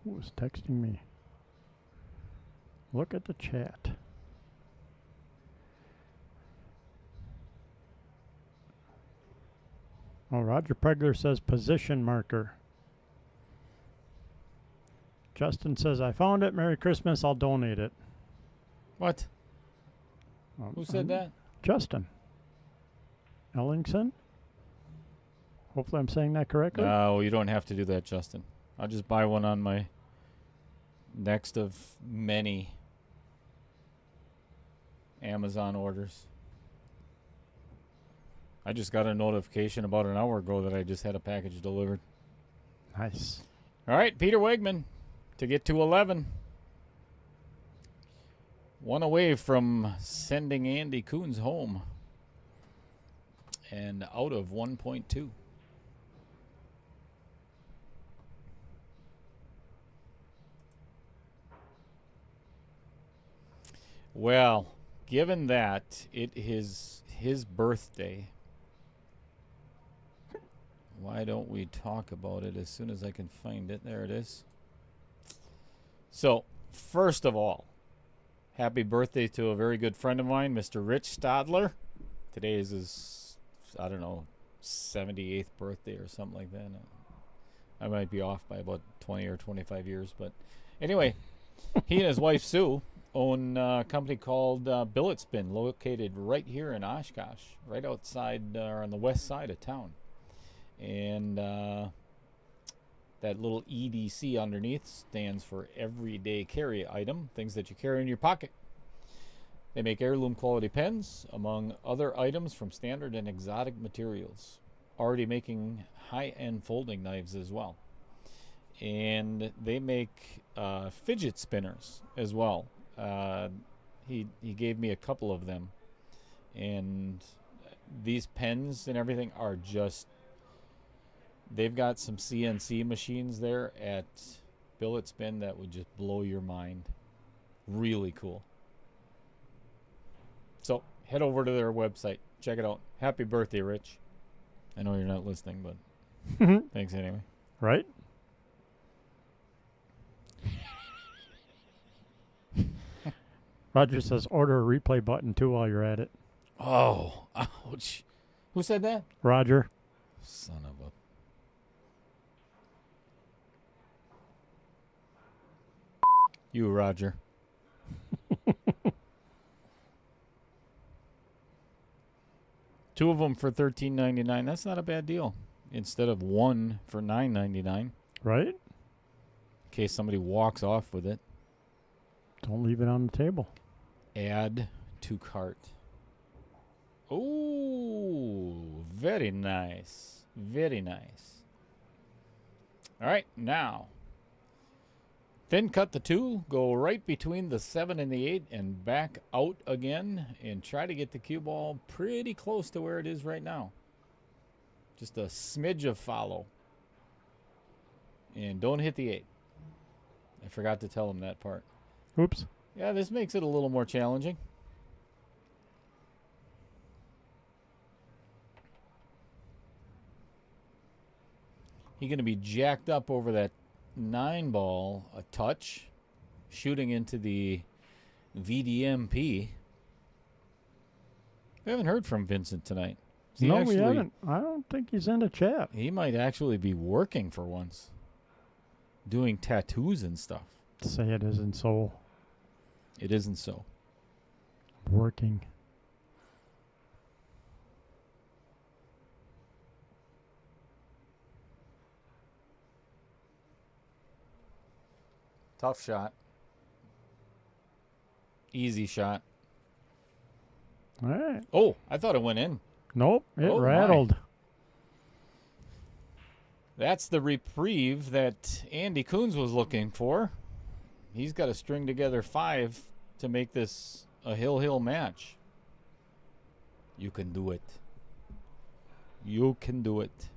Who was texting me? Look at the chat. Oh, Roger Pregler says position marker. Justin says, I found it. Merry Christmas. I'll donate it. What? Who said that? Justin. Ellingson? Hopefully I'm saying that correctly. No, you don't have to do that, Justin. I'll just buy one on my next of many Amazon orders. I just got a notification about an hour ago that I just had a package delivered. Nice. All right, Peter Wiegmann to get to 11. One away from sending Andy Kunz home. And out of 1.2. Well, given that it is his birthday, why don't we talk about it as soon as I can find it? There it is. So, first of all, happy birthday to a very good friend of mine, Mr. Rich Stadler. Today is his, I don't know, 78th birthday or something like that. I might be off by about 20 or 25 years. But anyway, he and his wife, Sue, own a company called Billet Spin, located right here in Oshkosh, right outside or on the west side of town. And that little EDC underneath stands for everyday carry item, things that you carry in your pocket. They make heirloom quality pens, among other items from standard and exotic materials. Already making high-end folding knives as well. and they make fidget spinners as well. He gave me a couple of them, and these pens and everything are just, they've got some CNC machines there at Billet Spin that would just blow your mind. Really cool. So head over to their website, check it out. Happy birthday, Rich. I know you're not listening, but thanks anyway. Right? Roger says order a replay button too while you're at it. Oh, ouch. Who said that? Roger. Son of a... You, Roger. Two of them for $13.99. That's not a bad deal. Instead of one for $9.99. Right? In case somebody walks off with it. Don't leave it on the table. Add to cart. Oh, very nice. Very nice. All right, now. Thin cut the 2, go right between the 7 and the 8 and back out again and try to get the cue ball pretty close to where it is right now. Just a smidge of follow. And don't hit the 8. I forgot to tell him that part. Oops. Yeah, this makes it a little more challenging. He's going to be jacked up over that 9 ball, a touch, shooting into the VDMP. We haven't heard from Vincent tonight. No, we haven't. I don't think he's in the chat. He might actually be working for once. Doing tattoos and stuff. Say it isn't so. It isn't so. Working. Tough shot. Easy shot. All right. Oh, I thought it went in. Nope, it Oh, rattled. my. That's the reprieve that Andy Kunz was looking for. He's got to string together 5 to make this a hill match. You can do it. You can do it.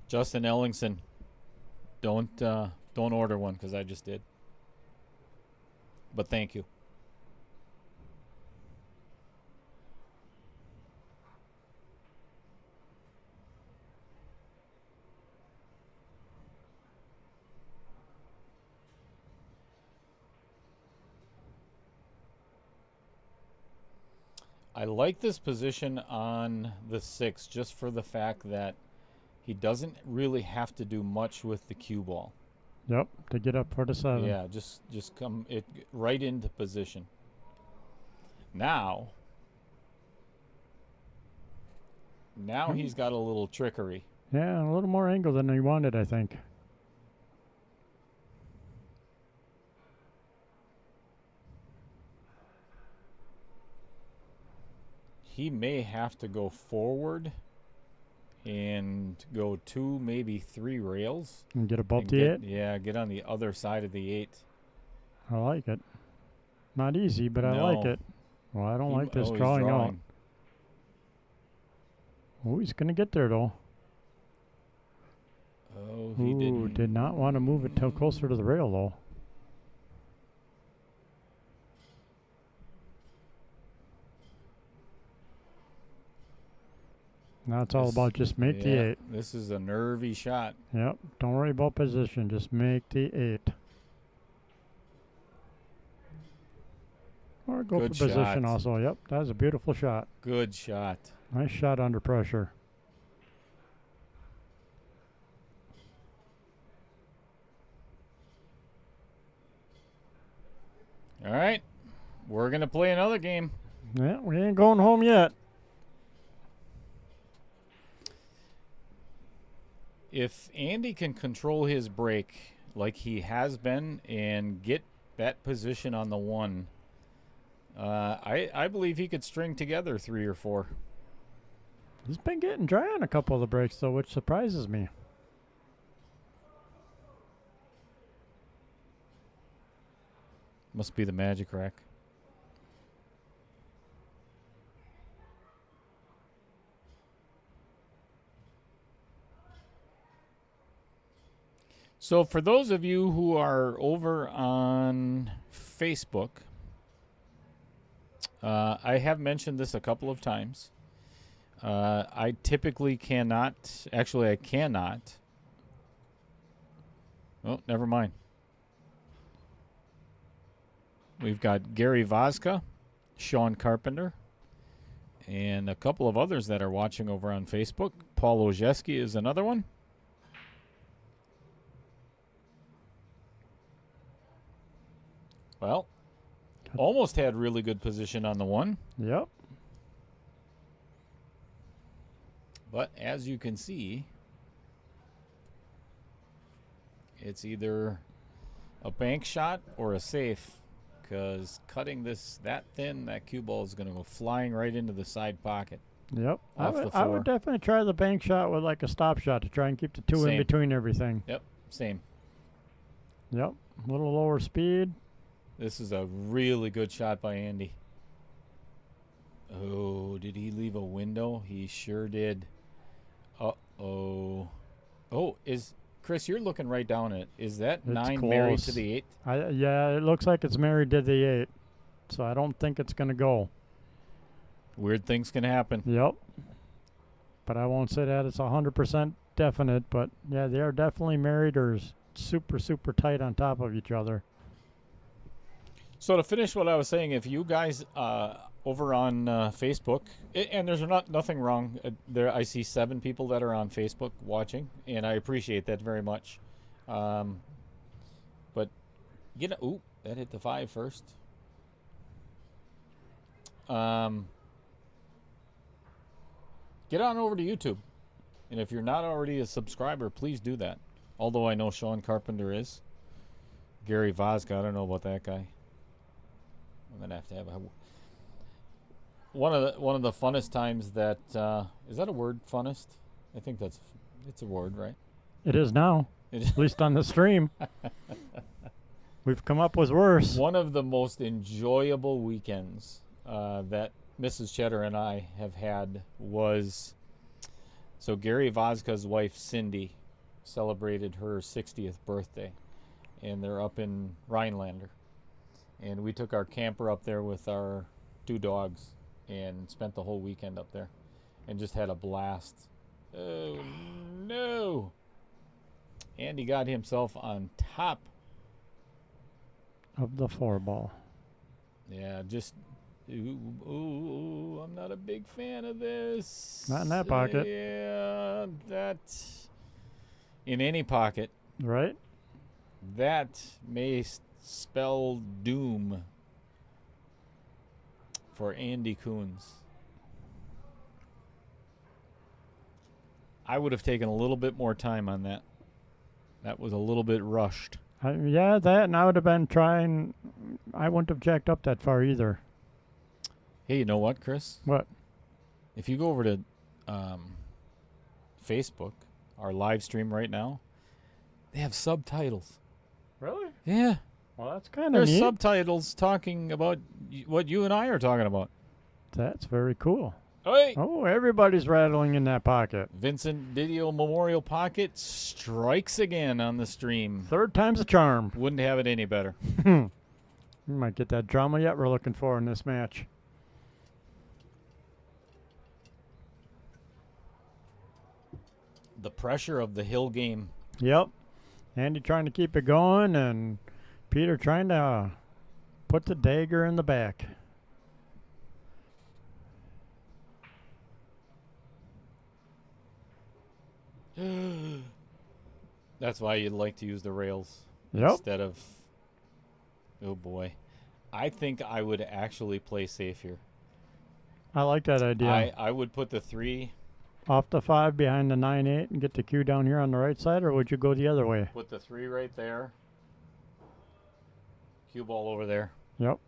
Justin Ellingson, don't order one because I just did. But thank you. I like this position on the 6 just for the fact that he doesn't really have to do much with the cue ball. Yep, to get up for the 7. Yeah, just come it right into position. Now he's got a little trickery. Yeah, a little more angle than he wanted, I think. He may have to go forward and go 2, maybe 3 rails. And get above and the 8? Yeah, get on the other side of the 8. I like it. Not easy, but I like No. it. Well, I don't like this he's drawing out. Oh, he's going to get there, though. Oh, he Ooh, did not want to move it till closer to the rail, though. Now it's all about just make the 8. This is a nervy shot. Yep, don't worry about position. Just make the 8. Or go Good for position shot. also. Yep, that was a beautiful shot. Good shot. Nice shot under pressure. All right. We're going to play another game. Yeah, we ain't going home yet. if Andy can control his break like he has been and get that position on the 1, I believe he could string together 3 or 4. He's been getting dry on a couple of the breaks, though, which surprises me. Must be the magic rack. So for those of you who are over on Facebook, I have mentioned this a couple of times. I typically cannot, actually I cannot. Oh, never mind. We've got Gary Vazka, Sean Carpenter, and a couple of others that are watching over on Facebook. Paul Ojeski is another one. Well, almost had really good position on the 1. Yep. But as you can see, it's either a bank shot or a safe, because cutting this that thin, that cue ball is going to go flying right into the side pocket. Yep. Off the I floor. would definitely try the bank shot with like a stop shot to try and keep the 2 Same. in between everything. Yep, same. Yep. A little lower speed. This is a really good shot by Andy. Oh, did he leave a window? He sure did. Uh-oh. Oh, Chris, you're looking right down at it. Is that It's 9 close. married to the 8? Yeah, it looks like it's married to the 8. So I don't think it's going to go. Weird things can happen. Yep. But I won't say that it's 100% definite. But, yeah, they are definitely married or super, super tight on top of each other. So to finish what I was saying, if you guys over on Facebook, and there's nothing wrong. There, I see 7 people that are on Facebook watching, and I appreciate that very much. But ooh, that hit the 5 first. Get on over to YouTube, and if you're not already a subscriber, please do that. Although I know Sean Carpenter is. Gary Vazka, I don't know about that guy. I'm gonna have to have one of the funnest times that is that a word, funnest? I think it's a word, right? It is now, at least on the stream. We've come up with worse. One of the most enjoyable weekends that Mrs. Cheddar and I have had was, so Gary Vazka's wife Cindy celebrated her 60th birthday, and they're up in Rhinelander. And we took our camper up there with our 2 dogs and spent the whole weekend up there and just had a blast. Oh, no. Andy got himself on top Of the 4-ball. Yeah, just, ooh, I'm not a big fan of this. Not in that pocket. Yeah, that, in any pocket. Right? That may spell doom for Andy Kunz. I would have taken a little bit more time on that. That was a little bit rushed. Yeah, that, and I would have been trying. I wouldn't have jacked up that far either. Hey, you know what, Chris? What? If you go over to Facebook, our live stream right now, they have subtitles. Really? Yeah. Well, that's kind of There's neat. subtitles talking about what you and I are talking about. That's very cool. Hey! Oh, everybody's rattling in that pocket. Vincent Didio Memorial Pocket strikes again on the stream. 3rd time's a charm. Wouldn't have it any better. We might get that drama yet we're looking for in this match. The pressure of the Hill game. Yep. Andy trying to keep it going, and Peter trying to put the dagger in the back. That's why you'd like to use the rails Yep. instead of... Oh, boy. I think I would actually play safe here. I like that idea. I would put the 3 off the 5 behind the 9-8 and get the cue down here on the right side, or would you go the other way? Put the 3 right there. Cue ball over there. Yep.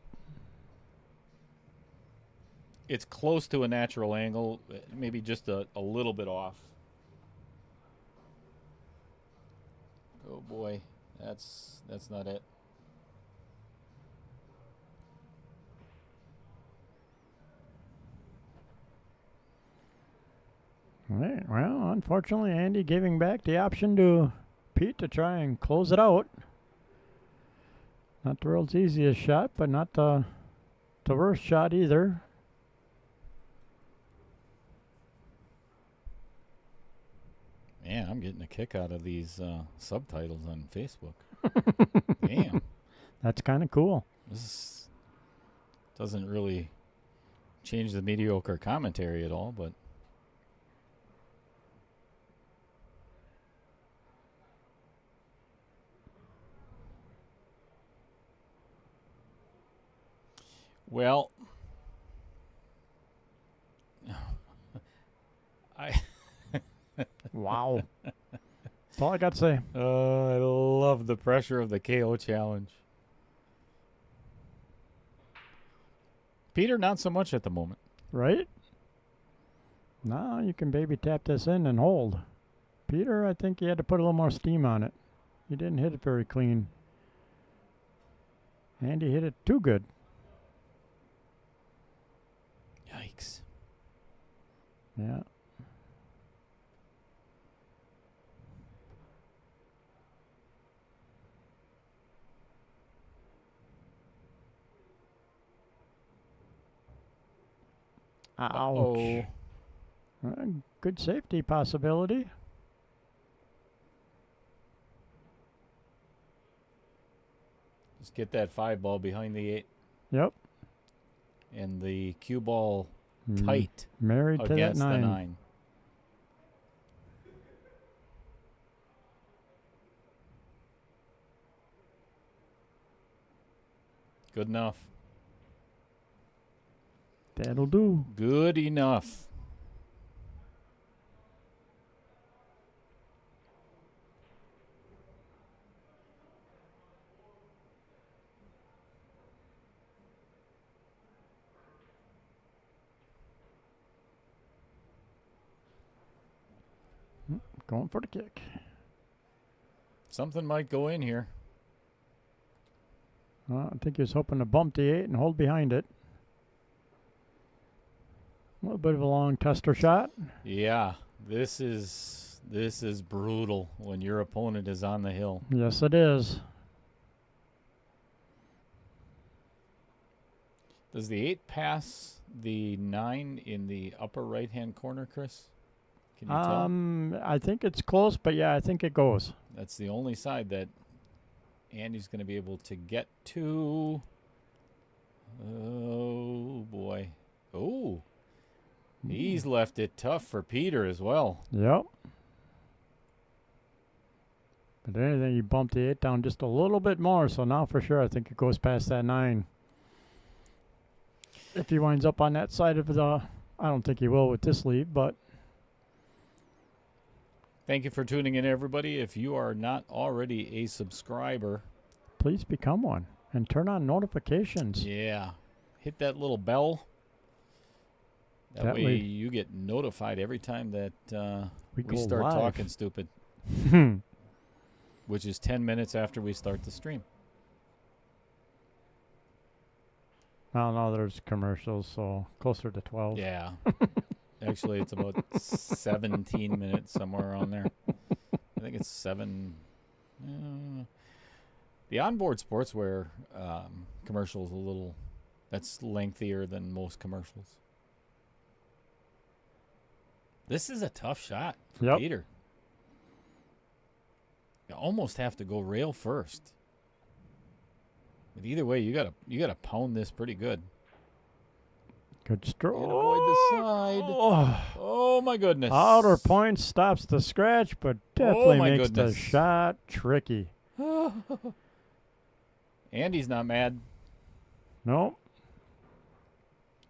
It's close to a natural angle, maybe just a little bit off. Oh boy, that's not it. All right. Well, unfortunately, Andy giving back the option to Pete to try and close it out. Not the world's easiest shot, but not the worst shot either. Man, I'm getting a kick out of these subtitles on Facebook. Damn. That's kind of cool. This doesn't really change the mediocre commentary at all, but well, Wow. That's all I got to say. I love the pressure of the KO challenge. Peter, not so much at the moment. Right? Now you can baby tap this in and hold. Peter, I think you had to put a little more steam on it. You didn't hit it very clean. Andy hit it too good. Yikes. Yeah. Ouch. Good safety possibility. Just get that 5 ball behind the 8. Yep. And the cue ball tight Married to that against the 9. 9. Good enough. That'll do. Good enough. Going for the kick. Something might go in here. I think he was hoping to bump the 8 and hold behind it. A little bit of a long tester shot. Yeah, this is brutal when your opponent is on the hill. Yes, it is. Does the 8 pass the 9 in the upper right-hand corner, Chris? Can you tell? I think it's close, but yeah, I think it goes. That's the only side that Andy's going to be able to get to. Oh, boy. Oh. He's left it tough for Peter as well. Yep. But anything, you bumped the 8 down just a little bit more, so now for sure I think it goes past that 9. If he winds up on that side of the, I don't think he will with this lead, but. Thank you for tuning in, everybody. If you are not already a subscriber, please become one and turn on notifications. Yeah. Hit that little bell. That way you get notified every time that we start live. talking stupid, which is 10 minutes after we start the stream. I don't know, there's commercials, so closer to 12. Yeah. Actually, it's about 17 minutes, somewhere around there. I think it's 7. The onboard sportswear commercial is a little, that's lengthier than most commercials. This is a tough shot for Peter. You almost have to go rail first. But either way, you gotta pound this pretty good. Good stroke. And avoid the side. Oh my goodness. Outer point stops the scratch, but definitely makes the shot tricky. Andy's not mad. Nope.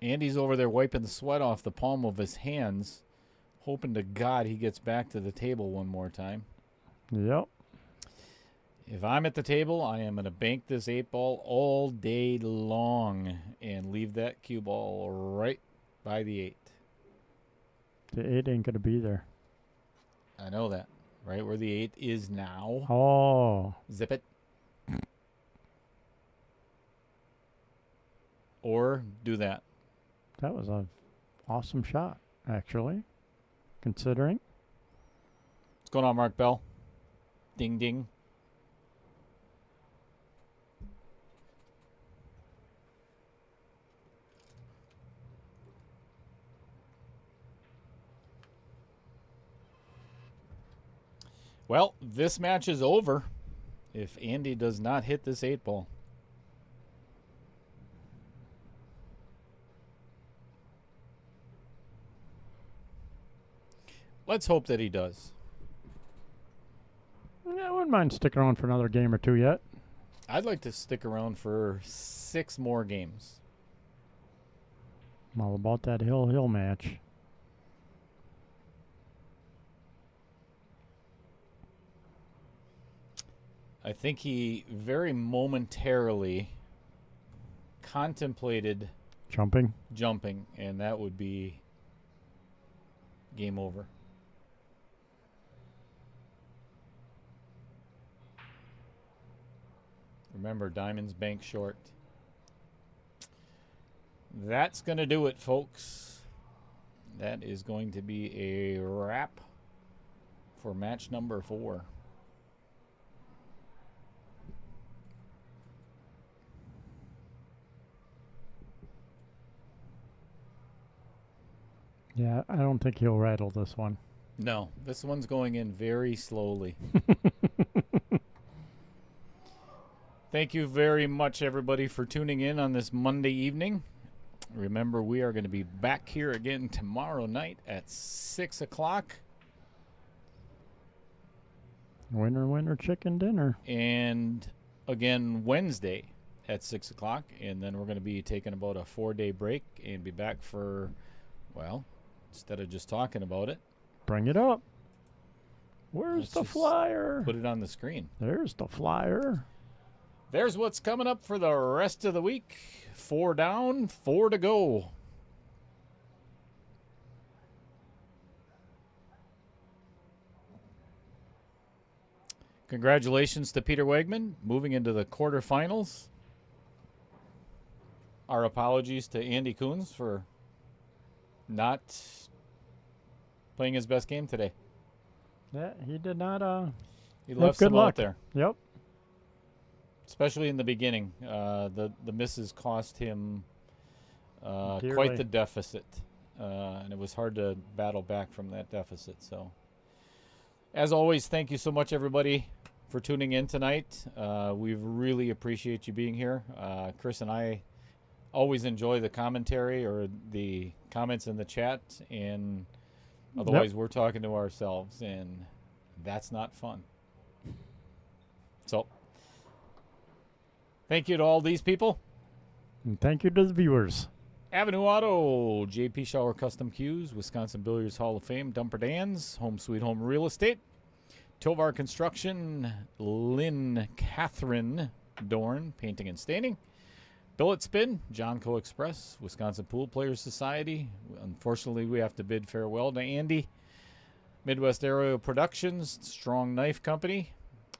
Andy's over there wiping the sweat off the palm of his hands, hoping to God he gets back to the table one more time. Yep. If I'm at the table, I am going to bank this 8-ball all day long and leave that cue ball right by the 8. The 8 ain't going to be there. I know that. Right where the 8 is now. Oh. Zip it. Or do that. That was an awesome shot, actually, considering. What's going on, Mark Bell? Ding, ding. Well, this match is over if Andy does not hit this 8-ball. Let's hope that he does. Yeah, I wouldn't mind sticking around for another game or two yet. I'd like to stick around for 6 more games. I'm all about that hill match. I think he very momentarily contemplated Jumping, and that would be game over. Remember, Diamond's bank short. That's going to do it, folks. That is going to be a wrap for match number 4. Yeah, I don't think he'll rattle this one. No, this one's going in very slowly. Thank you very much, everybody, for tuning in on this Monday evening. Remember, we are going to be back here again tomorrow night at 6 o'clock. Winner, winner, chicken dinner. And again, Wednesday at 6 o'clock. And then we're going to be taking about a 4-day break and be back for, well, instead of just talking about it. Bring it up. Where's the flyer? Put it on the screen. There's the flyer. There's what's coming up for the rest of the week. 4 down, 4 to go. Congratulations to Peter Wiegmann, moving into the quarterfinals. Our apologies to Andy Kunz for not playing his best game today. Yeah, he did not. He left some out there. Yep. Especially in the beginning. The misses cost him quite Dearly. the deficit. And it was hard to battle back from that deficit. So, as always, thank you so much, everybody, for tuning in tonight. We really appreciate you being here. Chris and I always enjoy the commentary or the comments in the chat. And otherwise, we're talking to ourselves. And that's not fun. So, thank you to all these people. And thank you to the viewers. Avenue Auto, JP Shower Custom Cues, Wisconsin Billiards Hall of Fame, Dumper Dan's, Home Sweet Home Real Estate, Tovar Construction, Lynn Catherine Dorn, Painting and Staining, Billet Spin, Johnco Express, Wisconsin Pool Players Society. Unfortunately, we have to bid farewell to Andy. Midwest Aerial Productions, Strong Knife Company,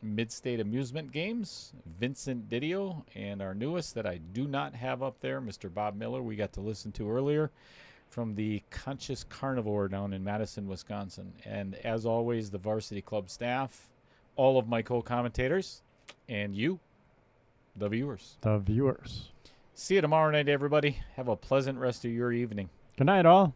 Mid-State Amusement Games, Vincent Didio, and our newest that I do not have up there, Mr. Bob Miller, we got to listen to earlier from the Conscious Carnivore down in Madison, Wisconsin. And as always, the Varsity Club staff, all of my co-commentators, and you, the viewers. The viewers. See you tomorrow night, everybody. Have a pleasant rest of your evening. Good night, all.